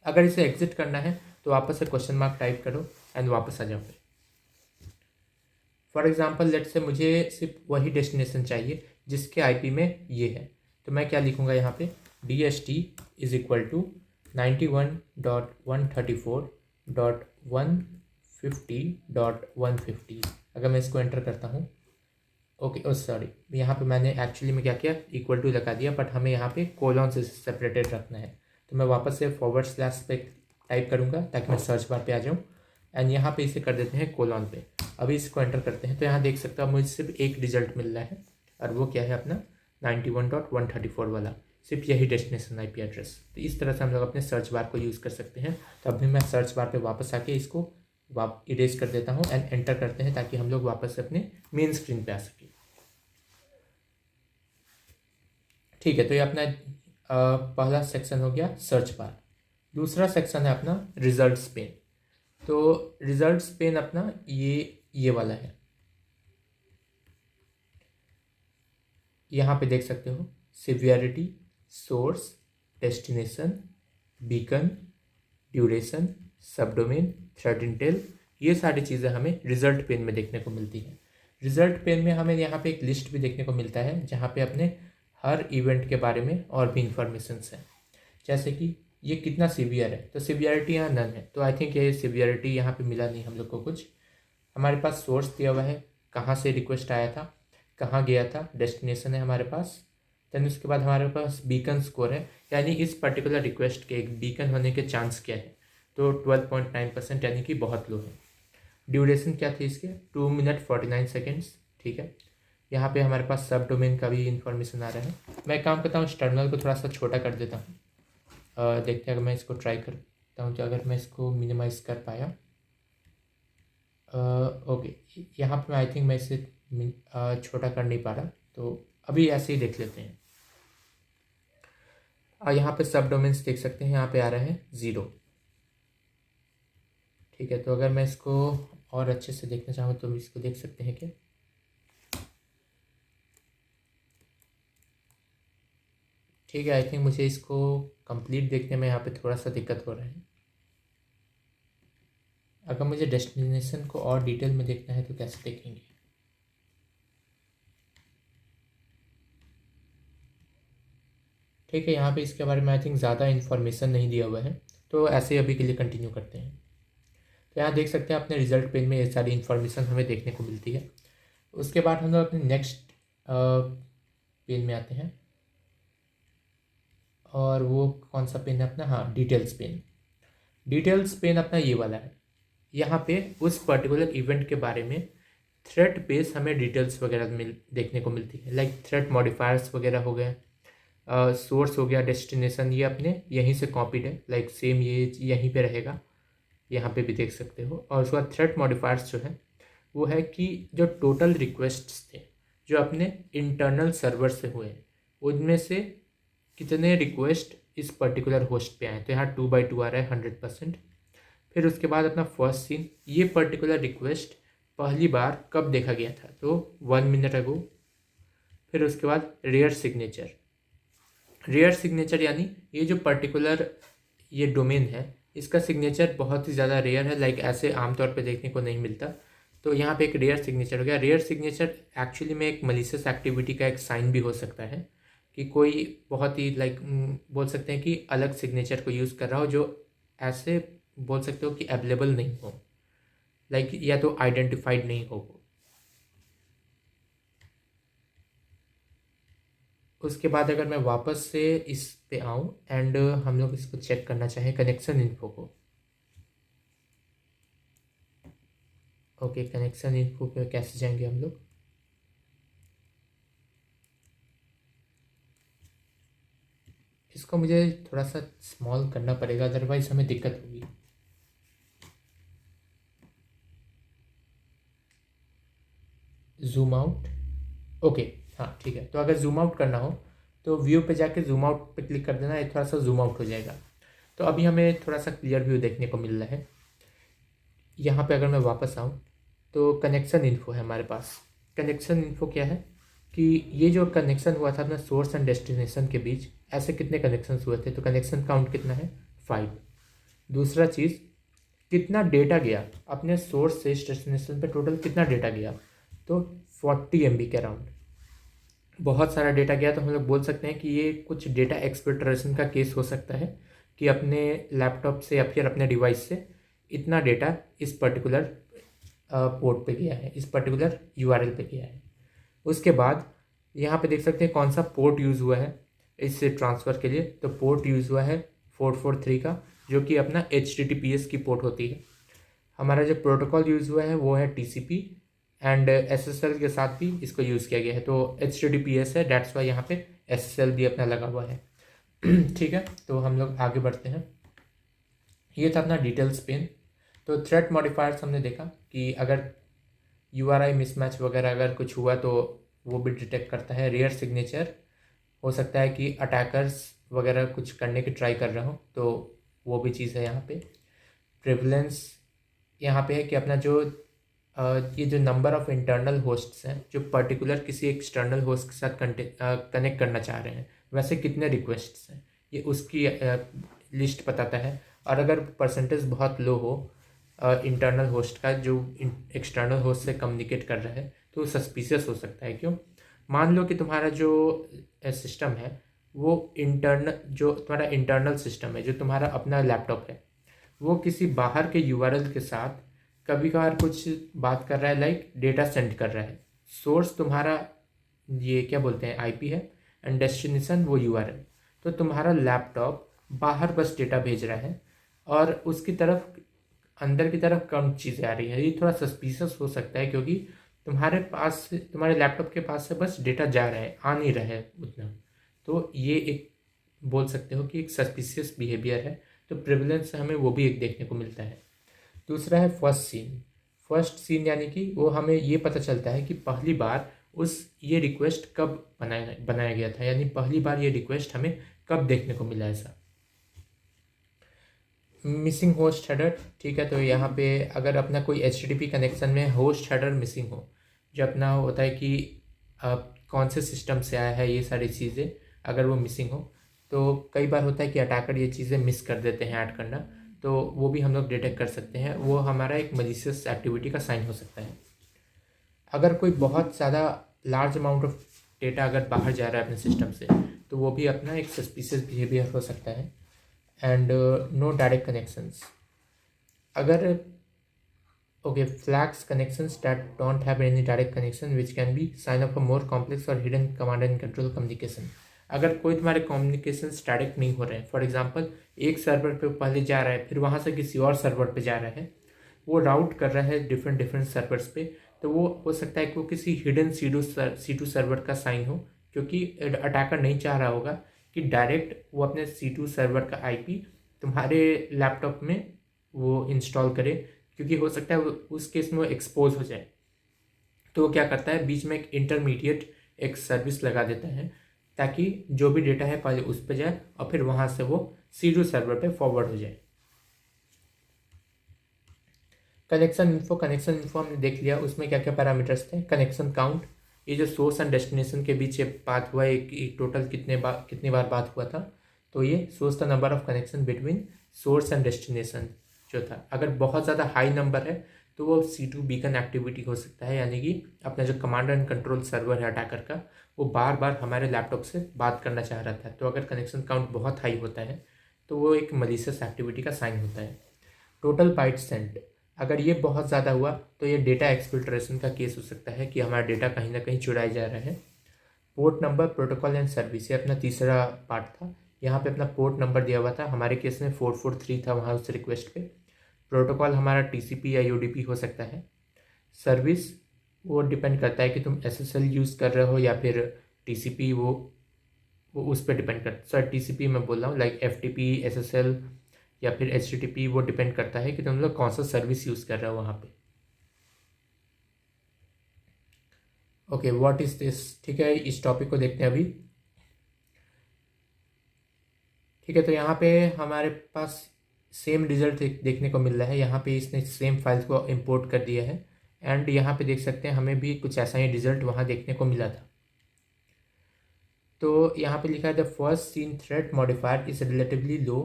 A: अगर इसे एग्जिट करना है तो वापस से क्वेश्चन मार्क टाइप करो एंड वापस आ जाओ। फॉर एग्जाम्पल लेट से मुझे सिर्फ वही डेस्टिनेशन चाहिए जिसके IP में ये है, तो मैं क्या लिखूँगा यहाँ पे DST इज इक्वल टू 91.134.150.150। अगर मैं इसको एंटर करता हूँ, ओके ओ सॉरी, यहाँ पे मैंने एक्चुअली में क्या किया इक्वल टू लगा दिया, बट हमें यहाँ पे कोलॉन से सेपरेटेड रखना है। तो मैं वापस से फॉरवर्ड स्लैश पे टाइप करूँगा ताकि मैं सर्च बार पे आ जाऊँ एंड यहाँ पे इसे कर देते हैं कोलॉन पे। अभी इसको एंटर करते हैं तो यहाँ देख सकते हो मुझे सिर्फ एक रिजल्ट मिल रहा है और वो क्या है अपना 91.134 वाला, सिर्फ यही डेस्टिनेशन IP एड्रेस। तो इस तरह से हम लोग अपने सर्च बार को यूज़ कर सकते हैं। तो अभी मैं सर्च बार पे वापस आके इसको इरेज कर देता हूँ एंड एंटर करते हैं ताकि हम लोग वापस से अपने मेन स्क्रीन पे आ सके। ठीक है, तो ये अपना पहला सेक्शन हो गया सर्च बार। दूसरा सेक्शन है अपना रिजल्ट्स पेन। तो रिजल्ट्स पेन अपना ये वाला है। यहाँ पे देख सकते हो severity, source, destination, beacon, duration, subdomain, threat Intel, ये सारी चीज़ें हमें रिजल्ट पेन में देखने को मिलती हैं। रिजल्ट पेन में हमें यहाँ पे एक लिस्ट भी देखने को मिलता है जहाँ पे अपने हर इवेंट के बारे में और भी इंफॉर्मेशंस हैं, जैसे कि ये कितना सीवियर है। तो सीवियरिटी यहाँ नन है, तो आई थिंक ये सीवियरिटी यहाँ पे मिला नहीं हम लोग को कुछ। हमारे पास सोर्स दिया हुआ है, कहाँ से रिक्वेस्ट आया था, कहाँ गया था, डेस्टिनेशन है हमारे पास। देन उसके बाद हमारे पास बीकन स्कोर है, यानी इस पर्टिकुलर रिक्वेस्ट के एक बीकन होने के चांस क्या है, तो 12.9%, यानी कि बहुत लो है। ड्यूरेशन क्या थी इसके 2 मिनट 49 सेकेंड्स। ठीक है, यहाँ पे हमारे पास सब डोमेन का भी इंफॉर्मेशन आ रहा है। मैं एक काम करता हूँ, इस टर्मिनल को थोड़ा सा छोटा कर देता हूँ। देखते हैं अगर मैं इसको ट्राई करता हूँ तो अगर मैं इसको मिनिमाइज़ कर पाया। ओके, यहाँ पे आई थिंक मैं इसे छोटा कर नहीं पा रहा, तो अभी ऐसे ही देख लेते हैं। यहाँ पे सब डोमेन्स देख सकते हैं, यहाँ पे आ रहा है 0। ठीक है, तो अगर मैं इसको और अच्छे से देखना चाहूँ तो इसको देख सकते हैं क्या। ठीक है, आई थिंक मुझे इसको कंप्लीट देखने में यहाँ पे थोड़ा सा दिक्कत हो रहा है। अगर मुझे डेस्टिनेशन को और डिटेल में देखना है तो कैसे देखेंगे। ठीक है, यहाँ पे इसके बारे में आई थिंक ज़्यादा इन्फॉर्मेशन नहीं दिया हुआ है, तो ऐसे ही अभी के लिए कंटिन्यू करते हैं। तो यहाँ देख सकते हैं अपने रिजल्ट पेन में ये सारी इन्फॉर्मेशन हमें देखने को मिलती है। उसके बाद हम लोग अपने नेक्स्ट पेन में आते हैं, और वो कौन सा पेन है अपना, हाँ डिटेल्स पेन। डिटेल्स पेन अपना ये वाला है। यहाँ पे उस पर्टिकुलर इवेंट के बारे में थ्रेट बेस हमें डिटेल्स वगैरह देखने को मिलती है, लाइक थ्रेट मॉडिफायर्स वगैरह हो गए, सोर्स हो गया, डेस्टिनेशन ये अपने यहीं से कॉपीड है, लाइक सेम ये यहीं पे रहेगा, यहाँ पे भी देख सकते हो। और उसके बाद थ्रेट मॉडिफायर्स जो है वो है कि जो टोटल रिक्वेस्ट्स थे जो अपने इंटरनल सर्वर से हुए उनमें से कितने रिक्वेस्ट इस पर्टिकुलर होस्ट पे आए। तो यहाँ 2/2 आ रहा है 100%। फिर उसके बाद अपना फर्स्ट सीन, ये पर्टिकुलर रिक्वेस्ट पहली बार कब देखा गया था, तो 1 मिनट अगो। फिर उसके बाद रेयर सिग्नेचर। रेयर सिग्नेचर यानी ये जो पर्टिकुलर ये डोमेन है, इसका सिग्नेचर बहुत ही ज़्यादा रेयर है, लाइक ऐसे आमतौर पे देखने को नहीं मिलता। तो यहाँ पे एक रेयर सिग्नेचर हो गया। रेयर सिग्नेचर एक्चुअली में एक मलिशियस एक्टिविटी का एक साइन भी हो सकता है, कि कोई बहुत ही लाइक बोल सकते हैं कि अलग सिग्नेचर को यूज़ कर रहा हो, जो ऐसे बोल सकते हो कि अवेलेबल नहीं हो, लाइक या तो आइडेंटिफाइड नहीं हो वो। उसके बाद अगर मैं वापस से इस पे आऊँ एंड हम लोग इसको चेक करना चाहें कनेक्शन इन्फो को। ओके, कनेक्शन इन्फो पे कैसे जाएंगे हम लोग? इसको मुझे थोड़ा सा स्मॉल करना पड़ेगा, अदरवाइज हमें दिक्कत होगी। Zoom out. ओके, हाँ ठीक है। तो अगर जूम आउट करना हो तो व्यू पे जाके जूम आउट पे क्लिक कर देना, ये थोड़ा सा जूम आउट हो जाएगा। तो अभी हमें थोड़ा सा क्लियर व्यू देखने को मिल रहा है। यहाँ पे अगर मैं वापस आऊँ तो कनेक्शन इन्फो है हमारे पास। कनेक्शन इन्फो क्या है कि ये जो कनेक्शन हुआ था अपना सोर्स एंड डेस्टिनेशन के बीच, ऐसे कितने कनेक्शन हुए थे, तो कनेक्शन काउंट कितना है, 5। दूसरा चीज़, कितना डेटा गया अपने सोर्स से डेस्टिनेशन पे, टोटल कितना डेटा गया, तो 40 MB के अराउंड बहुत सारा डेटा गया। तो हम लोग बोल सकते हैं कि ये कुछ डेटा एक्सफिल्ट्रेशन का केस हो सकता है, कि अपने लैपटॉप से या फिर अपने डिवाइस से इतना डेटा इस पर्टिकुलर पोर्ट पे गया है, इस पर्टिकुलर यूआरएल पे गया है। उसके बाद यहाँ पे देख सकते हैं कौन सा पोर्ट यूज़ हुआ है इस ट्रांसफ़र के लिए, तो पोर्ट यूज़ हुआ है 443 का, जो कि अपना HTTPS की पोर्ट होती है। हमारा जो प्रोटोकॉल यूज़ हुआ है वो है TCP एंड SSL के साथ भी इसको यूज़ किया गया है। तो HTTPS है, डेट्स वाई यहाँ पे SSL भी अपना लगा हुआ है। ठीक है, तो हम लोग आगे बढ़ते हैं। ये था अपना डिटेल्स पेन। तो थ्रेट मॉडिफायर्स हमने देखा कि अगर URI मिसमैच वगैरह अगर कुछ हुआ तो वो भी डिटेक्ट करता है। रेयर सिग्नेचर हो सकता है कि अटैकर्स वगैरह कुछ करने की ट्राई कर रहा हो, तो वो भी चीज़ है यहाँ पे। प्रिवलेंस यहाँ पे है कि अपना जो ये जो नंबर ऑफ इंटरनल होस्ट्स हैं जो पर्टिकुलर किसी एक्सटर्नल होस्ट के साथ कनेक्ट करना चाह रहे हैं, वैसे कितने रिक्वेस्ट्स हैं, ये उसकी लिस्ट बताता है। और अगर परसेंटेज बहुत लो हो इंटरनल होस्ट का जो एक्सटर्नल होस्ट से कम्युनिकेट कर रहा है, तो सस्पिशियस हो सकता है। क्यों? मान लो कि तुम्हारा जो सिस्टम है वो जो तुम्हारा इंटरनल सिस्टम है, जो तुम्हारा अपना लैपटॉप है, वो किसी बाहर के यूआरएल के साथ कभी कभार कुछ बात कर रहा है, लाइक डेटा सेंड कर रहा है। सोर्स तुम्हारा ये क्या बोलते हैं आईपी है, एंड डेस्टिनेशन वो यूआरएल। तो तुम्हारा लैपटॉप बाहर बस डेटा भेज रहा है और उसकी तरफ अंदर की तरफ कम चीज़ें आ रही हैं। ये थोड़ा सस्पिशियस हो सकता है, क्योंकि तुम्हारे पास से, तुम्हारे लैपटॉप के पास से बस डेटा जा रहा है, आ नहीं रहा है उतना। तो ये एक बोल सकते हो कि एक सस्पिशियस बिहेवियर है। तो प्रिविलेंस से हमें वो भी एक देखने को मिलता है। दूसरा है फर्स्ट सीन। फर्स्ट सीन यानी कि वो हमें ये पता चलता है कि पहली बार ये रिक्वेस्ट कब बनाया गया था, यानी पहली बार ये रिक्वेस्ट हमें कब देखने को मिला ऐसा। मिसिंग होस्ट हेडर, ठीक है। तो यहाँ पे अगर अपना कोई HTTP कनेक्शन में होस्ट हेडर मिसिंग हो, जो अपना होता है कि कौन से सिस्टम से आया है, ये सारी चीज़ें अगर वो मिसिंग हो, तो कई बार होता है कि अटैकर ये चीज़ें मिस कर देते हैं ऐड करना, तो वो भी हम लोग डिटेक्ट कर सकते हैं। वो हमारा एक मलिशियस एक्टिविटी का साइन हो सकता है। अगर कोई बहुत ज़्यादा लार्ज अमाउंट ऑफ डेटा अगर बाहर जा रहा है अपने सिस्टम से, तो वो भी अपना एक सस्पिशियस बिहेवियर हो सकता है। And no direct connections. अगर okay, flags connections that don't have any direct connection which can be sign of a more complex or hidden command and control communication. अगर कोई तुम्हारे कम्युनिकेशन डायरेक्ट नहीं हो रहे हैं, फॉर एग्जांपल एक server पे पहले जा रहा है, फिर वहाँ से किसी और सर्वर पे जा रहा है, वो राउट कर रहा है डिफरेंट डिफरेंट सर्वर्स पे, तो वो हो सकता है कि वो किसी हिडन C2 सर्वर का साइन हो, क्योंकि अटैकर नहीं चाह रहा होगा कि डायरेक्ट वो अपने C2 सर्वर का IP तुम्हारे लैपटॉप में वो इंस्टॉल करे, क्योंकि हो सकता है उस केस में वो एक्सपोज हो जाए। तो वो क्या करता है, बीच में एक इंटरमीडिएट एक सर्विस लगा देता है, ताकि जो भी डेटा है पहले उस पर जाए और फिर वहाँ से वो C2 सर्वर पे फॉरवर्ड हो जाए। कनेक्शन इन्फो हमने देख लिया, उसमें क्या क्या पैरामीटर्स थे। कनेक्शन काउंट, ये जो सोर्स एंड डेस्टिनेशन के बीच बात हुआ है, एक टोटल कितनी बार बात हुआ था, तो ये source the number of connection between source and destination जो था। अगर बहुत ज़्यादा हाई नंबर है तो वो C2 बीकन एक्टिविटी हो सकता है, यानी कि अपना जो कमांड एंड कंट्रोल सर्वर है अटैकर का, वो बार बार हमारे लैपटॉप से बात करना चाह रहा था। तो अगर कनेक्शन काउंट बहुत हाई होता है तो वो एक मलिशियस एक्टिविटी का साइन होता है। टोटल बाइट सेंट, अगर ये बहुत ज़्यादा हुआ तो ये डेटा एक्सफिल्ट्रेशन का केस हो सकता है कि हमारा डेटा कहीं ना कहीं चुराया जा रहा है। Port number, protocol and service, ये अपना तीसरा पार्ट था। यहाँ पे अपना पोर्ट नंबर दिया हुआ था, हमारे केस में 443 था वहाँ उस रिक्वेस्ट पे। प्रोटोकॉल हमारा TCP या UDP हो सकता है। सर्विस, वो डिपेंड करता है कि तुम SSL यूज़ कर रहे हो या फिर TCP, वो उस पर डिपेंड करता है। सर TCP मैं बोल रहा हूँ, लाइक FTP, SSL या फिर HTTP, वो डिपेंड करता है कि तुम लोग कौन सा सर्विस यूज़ कर रहे हो वहाँ पे। ओके, व्हाट इज़ दिस, ठीक है, इस टॉपिक को देखते हैं अभी। ठीक है, तो यहाँ पे हमारे पास सेम रिजल्ट देखने को मिल रहा है। यहाँ पे इसने सेम फाइल्स को इंपोर्ट कर दिया है एंड यहाँ पे देख सकते हैं हमें भी कुछ ऐसा ही रिजल्ट वहाँ देखने को मिला था। तो यहाँ पे लिखा है the first seen threat modifier is relatively low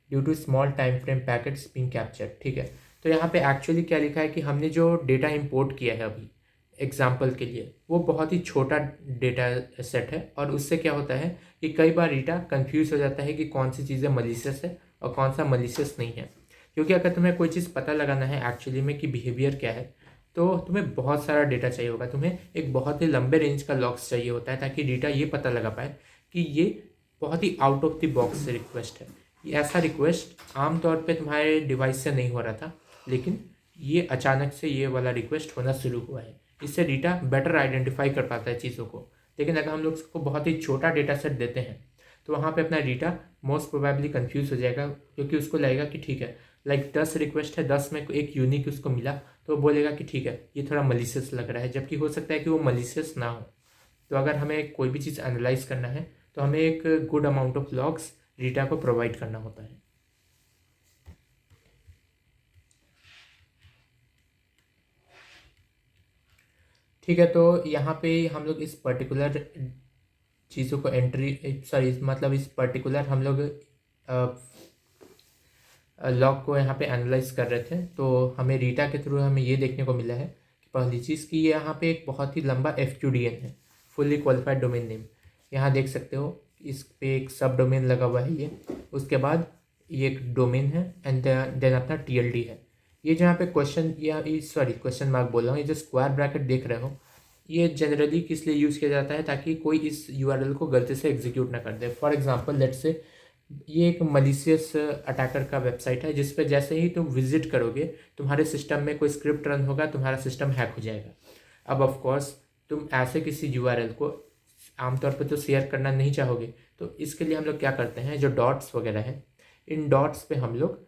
A: due to small time frame packets being captured. ठीक है, तो यहाँ पे एक्चुअली क्या लिखा है कि हमने जो डेटा इंपोर्ट किया है अभी एग्जाम्पल के लिए, वो बहुत ही छोटा डेटा सेट है और उससे क्या होता है कि कई बार डेटा कंफ्यूज हो जाता है कि कौन सी चीज़ें मलिशियस है और कौन सा मलिशियस नहीं है। क्योंकि अगर तुम्हें कोई चीज़ पता लगाना है एक्चुअली में कि बिहेवियर क्या है, तो तुम्हें बहुत सारा डेटा चाहिए होगा, तुम्हें एक बहुत ही लंबे रेंज का लॉग्स चाहिए होता है ताकि डेटा ये पता लगा पाए कि ये बहुत ही out of the box request है। ये ऐसा रिक्वेस्ट आमतौर पे तुम्हारे डिवाइस से नहीं हो रहा था, लेकिन ये अचानक से ये वाला रिक्वेस्ट होना शुरू हुआ है। इससे डेटा बेटर आइडेंटिफाई कर पाता है चीज़ों को। लेकिन अगर हम लोग उसको बहुत ही छोटा डेटा सेट देते हैं तो वहाँ पे अपना डेटा मोस्ट प्रोबेबली कंफ्यूज हो जाएगा, क्योंकि उसको लगेगा कि ठीक है, लाइक 10 रिक्वेस्ट है, 10 में एक यूनिक उसको मिला, तो वो बोलेगा कि ठीक है ये थोड़ा मलिशियस लग रहा है, जबकि हो सकता है कि वो मलिशियस ना हो। तो अगर हमें कोई भी चीज़ एनालाइज करना है तो हमें एक good amount of logs data को प्रोवाइड करना होता है। ठीक है, तो यहाँ पे हम लोग इस पर्टिकुलर चीज़ों को मतलब इस पर्टिकुलर हम लोग लॉग को यहाँ पे एनालाइज कर रहे थे। तो हमें रीटा के थ्रू हमें ये देखने को मिला है कि पहली चीज़ कि ये यहाँ पे एक बहुत ही लंबा FQDN है, फुल्ली क्वालिफाइड डोमेन नेम। यहाँ देख सकते हो इस पे एक सब डोमेन लगा हुआ है ये, उसके बाद ये एक डोमेन है एंड देन अपना TLD है। ये जो यहाँ पे क्वेश्चन मार्क बोल रहा हूँ, ये जो स्क्वायर ब्रैकेट देख रहे हो, ये जनरली किस लिए यूज़ किया जाता है ताकि कोई इस URL को गलती से एग्जीक्यूट ना कर दे। फॉर एग्जांपल लेट्स से ये एक मलिशियस अटैकर का वेबसाइट है जिस पे जैसे ही तुम विजिट करोगे तुम्हारे सिस्टम में कोई स्क्रिप्ट रन होगा, तुम्हारा सिस्टम हैक हो जाएगा। अब ऑफ कोर्स तुम ऐसे किसी URL को आमतौर पे तो शेयर करना नहीं चाहोगे, तो इसके लिए हम लोग क्या करते हैं, जो डॉट्स वगैरह हैं, इन डॉट्स पे हम लोग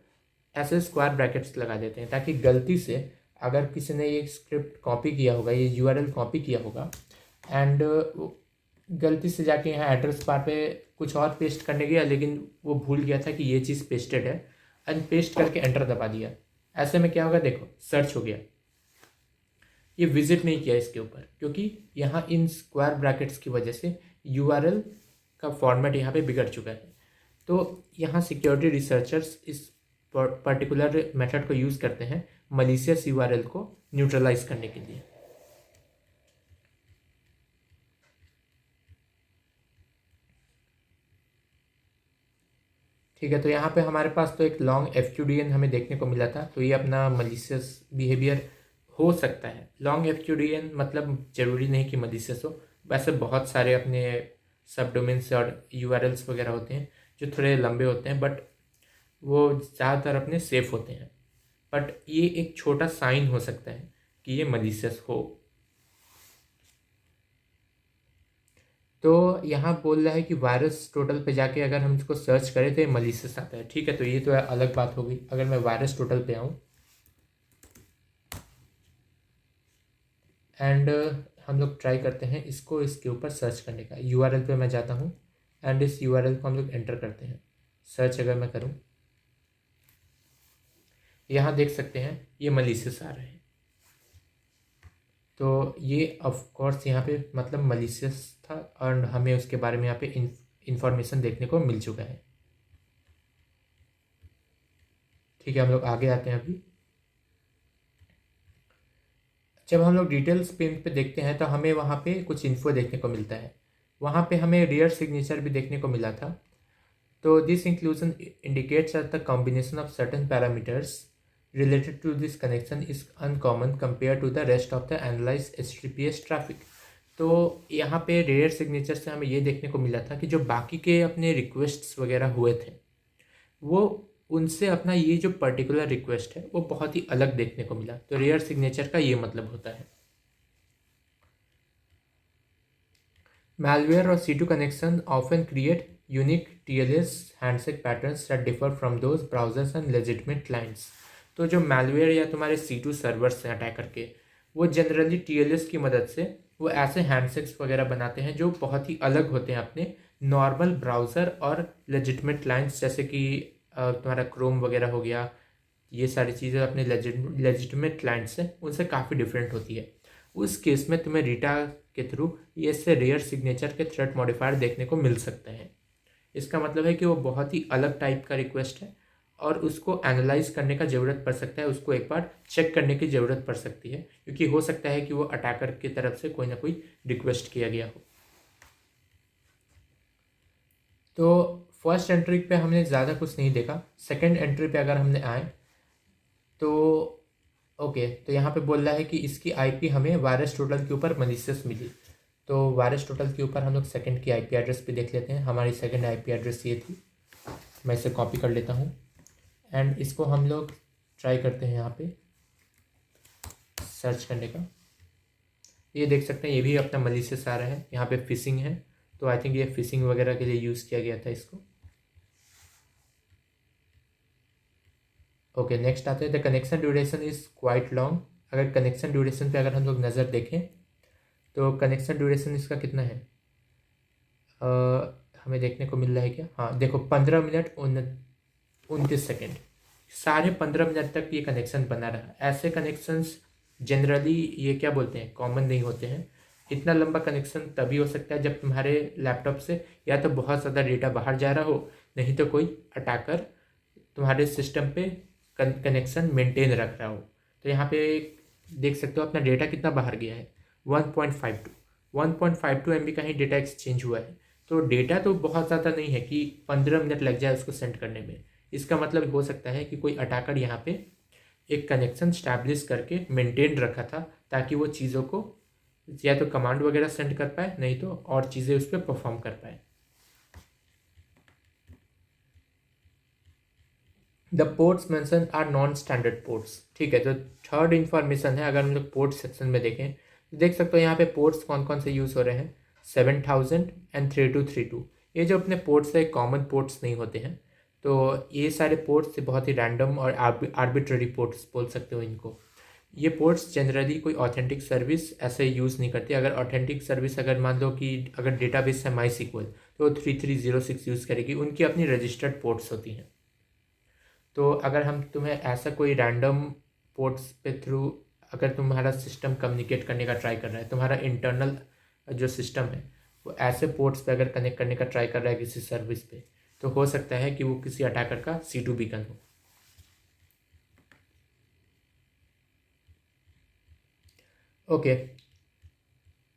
A: ऐसे स्क्वायर ब्रैकेट्स लगा देते हैं ताकि गलती से अगर किसी ने ये स्क्रिप्ट कॉपी किया होगा, ये URL कॉपी किया होगा एंड गलती से जाके यहाँ एड्रेस बार पे कुछ और पेस्ट करने गया, लेकिन वो भूल गया था कि ये चीज़ पेस्टेड है एंड पेस्ट करके एंटर दबा दिया, ऐसे में क्या होगा, देखो सर्च हो गया, ये विजिट नहीं किया इसके ऊपर, क्योंकि यहाँ इन स्क्वायर ब्रैकेट्स की वजह से URL का फॉर्मेट यहाँ पे बिगड़ चुका है। तो यहाँ सिक्योरिटी रिसर्चर्स इस पर्टिकुलर मेथड को यूज़ करते हैं मलिशियस URL को न्यूट्रलाइज करने के लिए। ठीक है, तो यहाँ पे हमारे पास तो एक लॉन्ग FQDN हमें देखने को मिला था, तो ये अपना मलिशियस बिहेवियर हो सकता है। लॉन्ग FQDN मतलब ज़रूरी नहीं कि मलिशियस हो, वैसे बहुत सारे अपने सब डोमेन्स और URLs वगैरह होते हैं जो थोड़े लंबे होते हैं, बट वो ज़्यादातर अपने सेफ होते हैं। बट ये एक छोटा साइन हो सकता है कि ये मलिशियस हो। तो यहाँ बोल रहा है कि वायरस टोटल पे जाके अगर हम इसको सर्च करें तो ये मलिशियस आता है। ठीक है, तो ये तो अलग बात होगी। अगर मैं वायरस टोटल पे आऊँ एंड हम लोग ट्राई करते हैं इसको इसके ऊपर सर्च करने का, URL पे मैं जाता हूँ एंड इस URL को हम लोग एंटर करते हैं। सर्च अगर मैं करूँ, यहाँ देख सकते हैं ये मलिशियस आ रहे हैं, तो ये ऑफ कोर्स यहाँ पे मतलब मलिशियस था और हमें उसके बारे में यहाँ पे इंफॉर्मेशन देखने को मिल चुका है। ठीक है, हम लोग आगे आते हैं। अभी जब हम लोग डिटेल्स पेन पे देखते हैं तो हमें वहाँ पे कुछ इन्फो देखने को मिलता है। वहाँ पे हमें रेयर सिग्नेचर भी देखने को मिला था। तो this inclusion indicates that the combination of certain parameters related to this connection is uncommon compared to the rest of the analyzed HTTPS traffic। तो यहाँ पे रेयर सिग्नेचर से हमें ये देखने को मिला था कि जो बाकी के अपने रिक्वेस्ट्स वगैरह हुए थे वो उनसे अपना ये जो पर्टिकुलर रिक्वेस्ट है वो बहुत ही अलग देखने को मिला। तो रेयर सिग्नेचर का ये मतलब होता है। Malware or C2 connection often create unique TLS handshake patterns that differ from those browsers and legitimate clients। तो जो malware या तुम्हारे C2 सर्वर्स हैं अटैकर के, वो जनरली TLS की मदद से वो ऐसे हैंडशेक्स वगैरह बनाते हैं जो बहुत ही अलग होते हैं अपने नॉर्मल ब्राउज़र और लेजिटमेट क्लाइंट्स, जैसे कि तुम्हारा क्रोम वगैरह हो गया। ये सारी चीज़ें अपने लेजिटमेट क्लाइंट्स से उनसे काफ़ी डिफरेंट होती है। उस केस में तुम्हें रीटा के थ्रू ये से रेयर सिग्नेचर के थ्रेट मॉडिफायर देखने को मिल सकते हैं। इसका मतलब है कि वो बहुत ही अलग टाइप का रिक्वेस्ट है और उसको एनालाइज करने का ज़रूरत पड़ सकता है, उसको एक बार चेक करने की ज़रूरत पड़ सकती है, क्योंकि हो सकता है कि वो अटैकर की तरफ से कोई ना कोई रिक्वेस्ट किया गया हो। तो फर्स्ट एंट्री पे हमने ज़्यादा कुछ नहीं देखा। सेकेंड एंट्री पे अगर हमने आए तो ओके, तो यहाँ पे बोल रहा है कि इसकी आईपी हमें वायरस टोटल के ऊपर मलिशियस मिली। तो वायरस टोटल के ऊपर हम लोग सेकंड की आईपी एड्रेस पे देख लेते हैं। हमारी सेकंड आईपी एड्रेस ये थी, मैं इसे कॉपी कर लेता हूँ एंड इसको हम लोग ट्राई करते हैं यहाँ पे सर्च करने का। ये देख सकते हैं ये भी अपना मलिशियस आ रहा है। यहाँ पे फिशिंग है, तो आई थिंक ये फिशिंग वगैरह के लिए यूज़ किया गया था इसको। ओके, नेक्स्ट आते हैं। The connection duration is quite long. अगर कनेक्शन ड्यूरेशन पे अगर हम लोग नज़र देखें तो कनेक्शन ड्यूरेशन इसका कितना है, हमें देखने को मिल रहा है क्या? हाँ देखो, 15 मिनट 29 सेकेंड। साढ़े 15 मिनट तक ये कनेक्शन बना रहा। ऐसे कनेक्शंस जनरली ये क्या बोलते हैं, कॉमन नहीं होते हैं। इतना लंबा कनेक्शन तभी हो सकता है जब तुम्हारे लैपटॉप से या तो बहुत ज़्यादा डेटा बाहर जा रहा हो, नहीं तो कोई अटैकर तुम्हारे सिस्टम पे कनेक्शन मेंटेन रख रहा हो। तो यहाँ पे देख सकते हो अपना डेटा कितना बाहर गया है, 1.52 MB का ही डेटा एक्सचेंज हुआ है। तो डेटा तो बहुत ज़्यादा नहीं है कि 15 मिनट लग जाए उसको सेंड करने में। इसका मतलब हो सकता है कि कोई अटैकर यहाँ पे एक कनेक्शन स्टैब्लिश करके मेंटेन रखा था ताकि वो चीज़ों को या तो कमांड वगैरह सेंड कर पाए, नहीं तो और चीज़ें उस पर परफॉर्म कर पाए। The ports mention are non standard ports. ठीक है, तो थर्ड इन्फॉर्मेशन है। अगर हम लोग पोर्ट सेक्शन में देखें तो देख सकते हो यहाँ पे पोर्ट्स कौन कौन से यूज़ हो रहे हैं, 7000 एंड 3232। ये जो अपने पोर्ट्स है कॉमन पोर्ट्स नहीं होते हैं। तो ये सारे पोर्ट्स बहुत ही रैंडम और आर्बिट्ररी पोर्ट्स बोल सकते हो इनको। ये पोर्ट्स जनरली कोई ऑथेंटिक सर्विस ऐसे यूज़ नहीं करती। अगर ऑथेंटिक सर्विस अगर मान लो कि अगर डेटाबेस है MySQL तो 3306 यूज़ करेगी, उनकी अपनी रजिस्टर्ड पोर्ट्स होती हैं। तो अगर हम तुम्हें ऐसा कोई रैंडम पोर्ट्स पे थ्रू अगर तुम्हारा सिस्टम कम्युनिकेट करने का ट्राई कर रहा है, तुम्हारा इंटरनल जो सिस्टम है वो ऐसे पोर्ट्स पे अगर कनेक्ट करने का ट्राई कर रहा है किसी सर्विस पे, तो हो सकता है कि वो किसी अटैकर का C2 बीकन हो। ओके,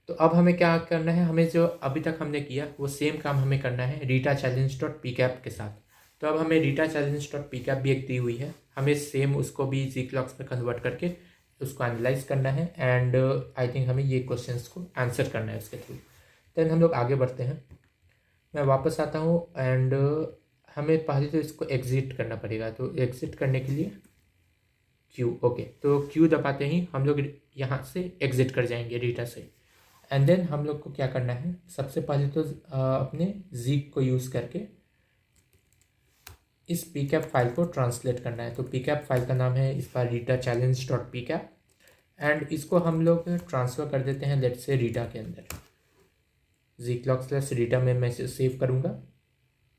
A: तो अब हमें क्या करना है, हमें जो अभी तक हमने किया वो सेम काम हमें करना है रीटा चैलेंज डॉट pcap के साथ। तो अब हमें रीटा चैलेंज डॉट pcap भी एक दी हुई है, हमें सेम उसको भी zclocks में कन्वर्ट करके उसको एनालाइज करना है एंड आई थिंक हमें ये क्वेश्चंस को आंसर करना है उसके थ्रू। देन हम लोग आगे बढ़ते हैं। मैं वापस आता हूँ एंड हमें पहले तो इसको एग्ज़िट करना पड़ेगा। तो एग्ज़िट करने के लिए क्यू, ओके, तो क्यू दबाते ही हम लोग यहाँ से एग्ज़िट कर जाएंगे रीटा से। एंड देन हम लोग को क्या करना है, सबसे पहले तो अपने जीक को यूज़ करके इस pcap फाइल को ट्रांसलेट करना है। तो pcap फाइल का नाम है इस बार Rita challenge dot pcap and इसको हम लोग ट्रांसफ़र कर देते हैं लेट्स से रीटा के अंदर। zclock/रीटा में मैं इसे सेव करूँगा।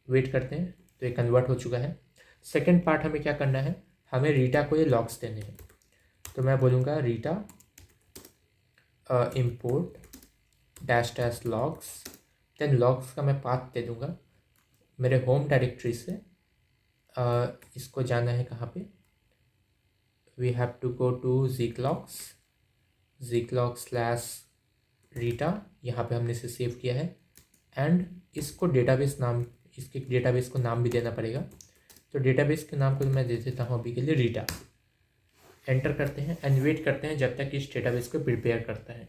A: वेट करते हैं, तो ये कन्वर्ट हो चुका है। सेकेंड पार्ट हमें क्या करना है, हमें रीटा को ये लॉग्स देने हैं। तो मैं बोलूँगा RITA import dash dash logs, then logs का मैं पाथ दे दूँगा मेरे होम डायरेक्टरी से। इसको जाना है कहाँ पे, we have to go to zclogs slash RITA, यहाँ पे हमने इसे सेव किया है। एंड इसको डेटाबेस नाम, इसके डेटाबेस को नाम भी देना पड़ेगा। तो डेटाबेस के नाम को मैं दे देता हूँ अभी के लिए रीटा। एंटर करते हैं एंड वेट करते हैं जब तक इस डेटाबेस को प्रिपेयर करता है।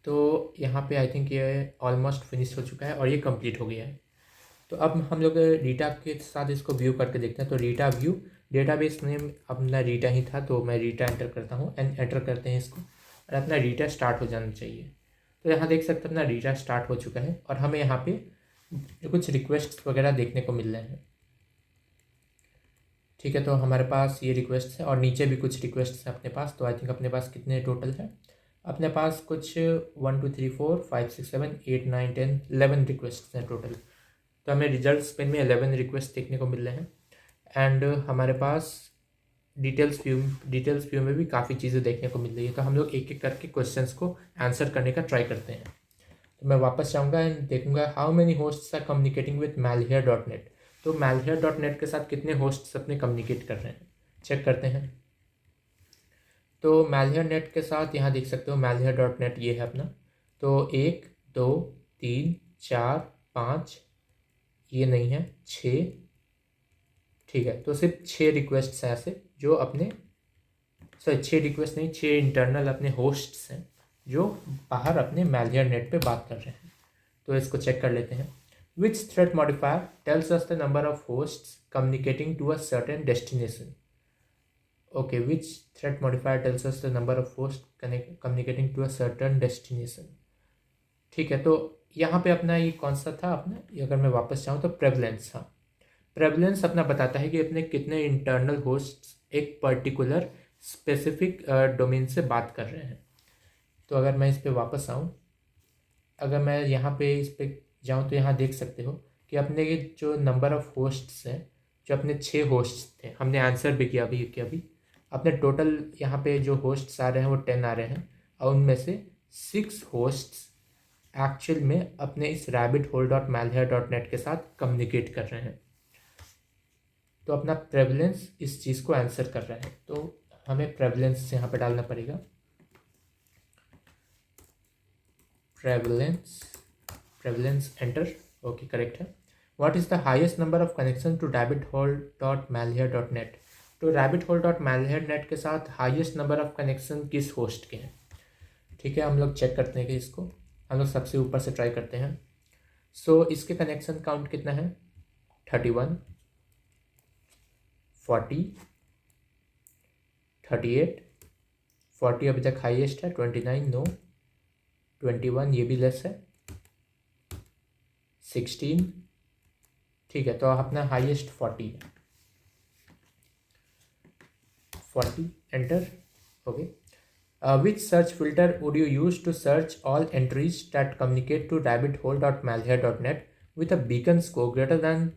A: तो यहाँ पे आई थिंक ये ऑलमोस्ट फिनिश हो चुका है और ये कंप्लीट हो गया है। तो अब हम लोग रीटा के साथ इसको व्यू करके देखते हैं। तो रीटा व्यू, डेटाबेस नेम अपना रीटा ही था, तो मैं रीटा एंटर करता हूँ एंड एंटर करते हैं इसको, और अपना रीटा स्टार्ट हो जाना चाहिए। तो यहाँ देख सकते हैं अपना रीटा स्टार्ट हो चुका है और हमें यहाँ पे कुछ रिक्वेस्ट वगैरह देखने को मिल रहे हैं। ठीक है, तो हमारे पास ये रिक्वेस्ट है और नीचे भी कुछ रिक्वेस्ट हैं अपने पास। तो आई थिंक अपने पास कितने टोटल है, अपने पास कुछ 1 2 3 4 5 6 7 8 9 10 11 रिक्वेस्ट हैं टोटल। तो हमें रिजल्ट्स पेन में 11 रिक्वेस्ट देखने को मिल रहे हैं। एंड हमारे पास डिटेल्स व्यू में भी काफ़ी चीज़ें देखने को मिल रही है। तो हम लोग एक एक करके क्वेश्चंस को आंसर करने का ट्राई करते हैं। तो मैं वापस जाऊँगा एंड देखूंगा how many hosts are communicating with malhere.net। तो malhere.net के साथ कितने होस्ट्स अपने कम्युनिकेट कर रहे हैं, चेक करते हैं। तो malhere.net के साथ यहाँ देख सकते हो malhere.net ये है अपना। तो 1 2 3 4 5, ये नहीं है 6, ठीक है। तो सिर्फ 6 रिक्वेस्ट्स हैं ऐसे जो अपने, सॉरी 6 रिक्वेस्ट नहीं, 6 इंटरनल अपने होस्ट्स हैं जो बाहर अपने malhere.net पे बात कर रहे हैं। तो इसको चेक कर लेते हैं। Which threat modifier tells us the number of hosts communicating to a certain destination? Okay, which threat modifier tells us the number of hosts communicating to a certain destination? ठीक है, तो यहाँ पे अपना ये कौन सा था अपना, अगर मैं वापस जाऊँ तो प्रेवलेंस। हाँ, प्रेवलेंस अपना बताता है कि अपने कितने इंटरनल होस्ट्स एक पर्टिकुलर स्पेसिफिक डोमेन से बात कर रहे हैं। तो अगर मैं इस पर वापस आऊँ, अगर मैं यहाँ पे इस पर जाऊँ तो यहाँ देख सकते हो कि अपने जो नंबर ऑफ होस्ट्स हैं, जो अपने 6 होस्ट्स थे, हमने आंसर भी किया अभी कि अभी अपने टोटल यहाँ पे जो होस्ट्स आ रहे हैं वो 10 आ रहे हैं। और उनमें से 6 होस्ट्स एक्चुअल में अपने इस rabbithole.malhere.net के साथ कम्युनिकेट कर रहे हैं। तो अपना प्रेवलेंस इस चीज़ को आंसर कर रहा है। तो हमें प्रेवलेंस यहाँ पे डालना पड़ेगा, प्रेवलेंस एंटर। ओके, करेक्ट है। What is the highest number of connection to rabbithole.malhere.net? तो rabbithole.malhere.net के साथ हाईएस्ट नंबर ऑफ कनेक्शन किस होस्ट के हैं? ठीक है, हम लोग चेक करते हैं कि इसको हम लोग सबसे ऊपर से ट्राई करते हैं। सो इसके कनेक्शन काउंट कितना है, 31, 40, 38, 40 अभी तक हाईएस्ट है, 29 नो, 21 ये भी लेस है, 16, ठीक है। तो अपना हाईएस्ट 40 है, 40 enter. Okay, which search filter would you use to search all entries that communicate to rabbithole.malhere.net with a beacon score greater than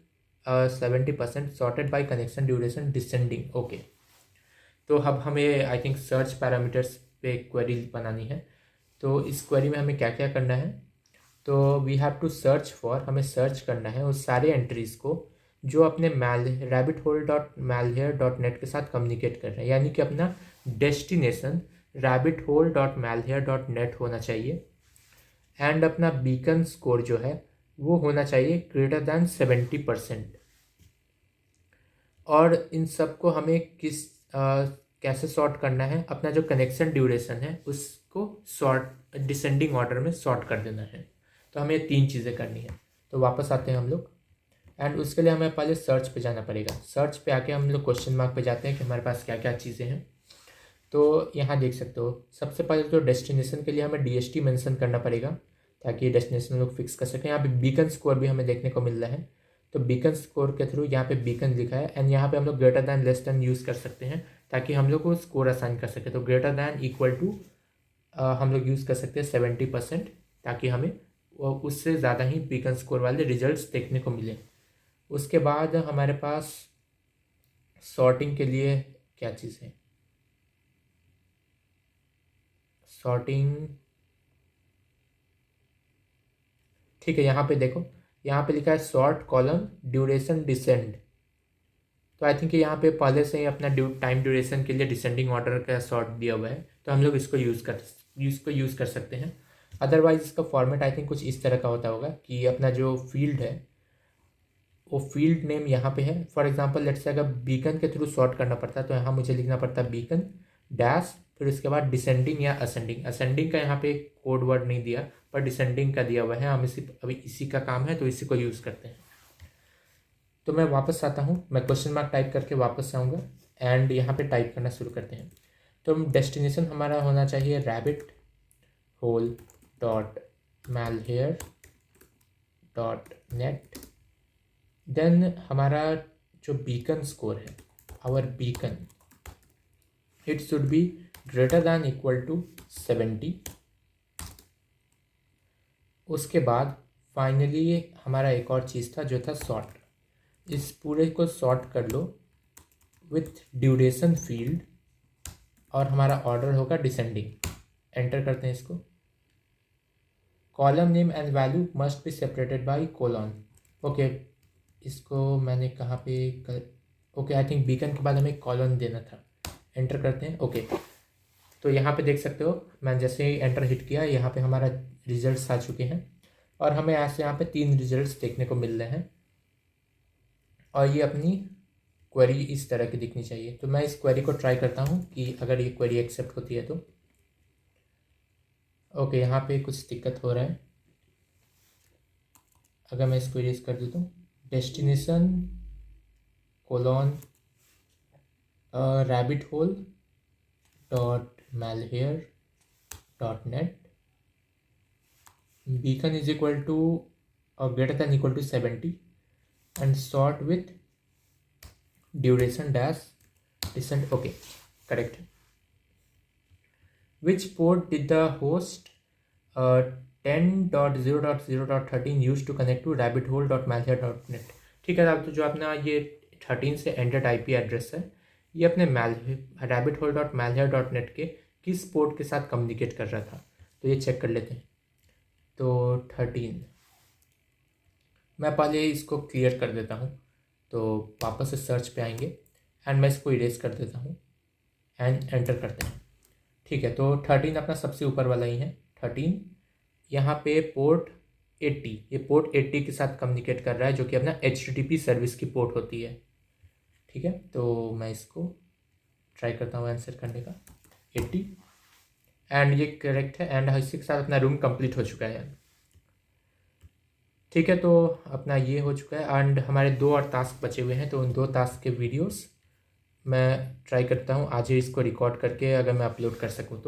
A: 70% sorted by connection duration descending? Okay, तो अब हमें आई थिंक सर्च पैरामीटर्स पे query बनानी है। तो इस query में हमें क्या क्या करना है, तो we have to search for, हमें सर्च करना है उस सारे एंट्रीज को जो अपने rabbithole.malhere.net के साथ कम्युनिकेट कर रहे हैं, यानी कि अपना डेस्टिनेशन rabbithole.malhere.net होना चाहिए। एंड अपना बीकन स्कोर जो है वो होना चाहिए ग्रेटर दैन 70%। और इन सब को हमें कैसे सॉर्ट करना है, अपना जो कनेक्शन ड्यूरेशन है उसको सॉर्ट डिसेंडिंग ऑर्डर में सॉर्ट कर देना है। तो हमें 3 चीज़ें करनी है। तो वापस आते हैं हम लोग एंड उसके लिए हमें पहले सर्च पे जाना पड़ेगा। सर्च पे आके हम लोग क्वेश्चन मार्क पे जाते हैं कि हमारे पास क्या क्या चीज़ें हैं। तो यहाँ देख सकते हो सबसे पहले तो डेस्टिनेशन के लिए हमें DST मेंशन करना पड़ेगा ताकि डेस्टिनेशन लोग फिक्स कर सकें। यहाँ पे बीकन स्कोर भी हमें देखने को मिल रहा है, तो बीकन स्कोर के थ्रू यहाँ पे बीकन लिखा है एंड यहाँ पे हम लोग greater than less than use कर सकते हैं ताकि हम लोग को स्कोर असाइन कर सके। तो ग्रेटर दैन इक्वल टू हम लोग यूज़ कर सकते हैं 70% ताकि हमें उससे ज़्यादा ही बीकन स्कोर वाले रिजल्ट्स देखने को मिले। उसके बाद हमारे पास सॉर्टिंग के लिए क्या चीज़ है, सॉर्टिंग, ठीक है। यहाँ पे देखो, यहाँ पे लिखा है सॉर्ट कॉलम ड्यूरेशन डिसेंड। तो आई थिंक यहाँ पे पहले से ही अपना टाइम ड्यूरेशन के लिए डिसेंडिंग ऑर्डर का सॉर्ट दिया हुआ है, तो हम लोग इसको यूज़ कर सकते हैं। अदरवाइज इसका फॉर्मेट आई थिंक कुछ इस तरह का होता होगा कि अपना जो फील्ड है वो फील्ड नेम यहाँ पे है। फॉर एग्जांपल लेट्स से अगर बीकन के थ्रू सॉर्ट करना पड़ता है तो यहाँ मुझे लिखना पड़ता है बीकन डैश, फिर उसके बाद डिसेंडिंग या असेंडिंग। असेंडिंग का यहाँ पे कोड वर्ड नहीं दिया, पर डिसेंडिंग का दिया हुआ है। हम अभी इसी का काम है तो इसी को यूज़ करते हैं। तो मैं वापस आता हूँ, मैं क्वेश्चन मार्क टाइप करके वापस आऊँगा एंड यहाँ पे टाइप करना शुरू करते हैं। तो डेस्टिनेशन हमारा होना चाहिए rabbit hole dot malware dot net. Then हमारा जो बीकन स्कोर है, our beacon, it should be greater than equal to 70। उसके बाद फाइनली हमारा एक और चीज़ था जो था सॉर्ट। इस पूरे को सॉर्ट कर लो विथ ड्यूरेशन फील्ड और हमारा ऑर्डर होगा डिसेंडिंग। एंटर करते हैं इसको। Column name and value must be separated by colon. Okay, इसको मैंने कहाँ पे ओके, आई थिंक बीकन के बाद हमें कॉलम देना था। एंटर करते हैं। ओके, तो यहाँ पे देख सकते हो मैं जैसे ही एंटर हिट किया यहाँ पे हमारा रिजल्ट्स आ चुके हैं और हमें ऐसे यहाँ पे 3 रिजल्ट्स देखने को मिल रहे हैं और ये अपनी क्वेरी इस तरह की दिखनी चाहिए। तो मैं इस क्वेरी को ट्राई करता हूँ कि अगर ये क्वेरी एक्सेप्ट होती है तो। ओके, यहाँ पे कुछ दिक्कत हो रहा है। अगर मैं इसको इरेज कर दूँ तो destination colon rabbit hole dot malware dot net beacon is equal to or greater than equal to 70 and sort with duration dash descent. Okay, correct. Which port did the host 10.0.0.13 use to connect to rabbithole.malware.net? ठीक है साहब, तो जो अपना ये 13 से ended IP address है ये अपने rabbithole.malware.net के किस पोर्ट के साथ कम्युनिकेट कर रहा था, तो ये चेक कर लेते हैं। तो 13, मैं पहले इसको क्लियर कर देता हूँ। तो वापस से सर्च पे आएंगे एंड मैं इसको इरेज कर देता हूँ एंड एंटर करते हैं। ठीक है, तो 13 अपना सबसे ऊपर वाला ही है। 13 यहाँ पे पोर्ट 80, ये पोर्ट 80 के साथ कम्युनिकेट कर रहा है जो कि अपना HTTP सर्विस की पोर्ट होती है। ठीक है, तो मैं इसको ट्राई करता हूँ आंसर करने का। 80 एंड ये करेक्ट है एंड इसी के साथ अपना रूम कंप्लीट हो चुका है। ठीक है, तो अपना ये हो चुका है एंड हमारे 2 और टास्क बचे हुए हैं। तो उन 2 टास्क के वीडियोस मैं ट्राई करता हूँ आज ही इसको रिकॉर्ड करके अगर मैं अपलोड कर सकूँ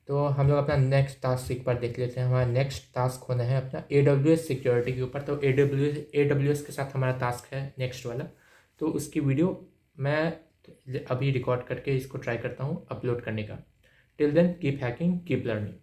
A: तो हम लोग अपना नेक्स्ट टास्क एक बार देख लेते हैं। हमारा नेक्स्ट टास्क होना है अपना AWS सिक्योरिटी के ऊपर। तो AWS के साथ हमारा टास्क है नेक्स्ट वाला, तो उसकी वीडियो मैं अभी रिकॉर्ड करके इसको ट्राई करता हूँ अपलोड करने का। Till then keep hacking keep learning.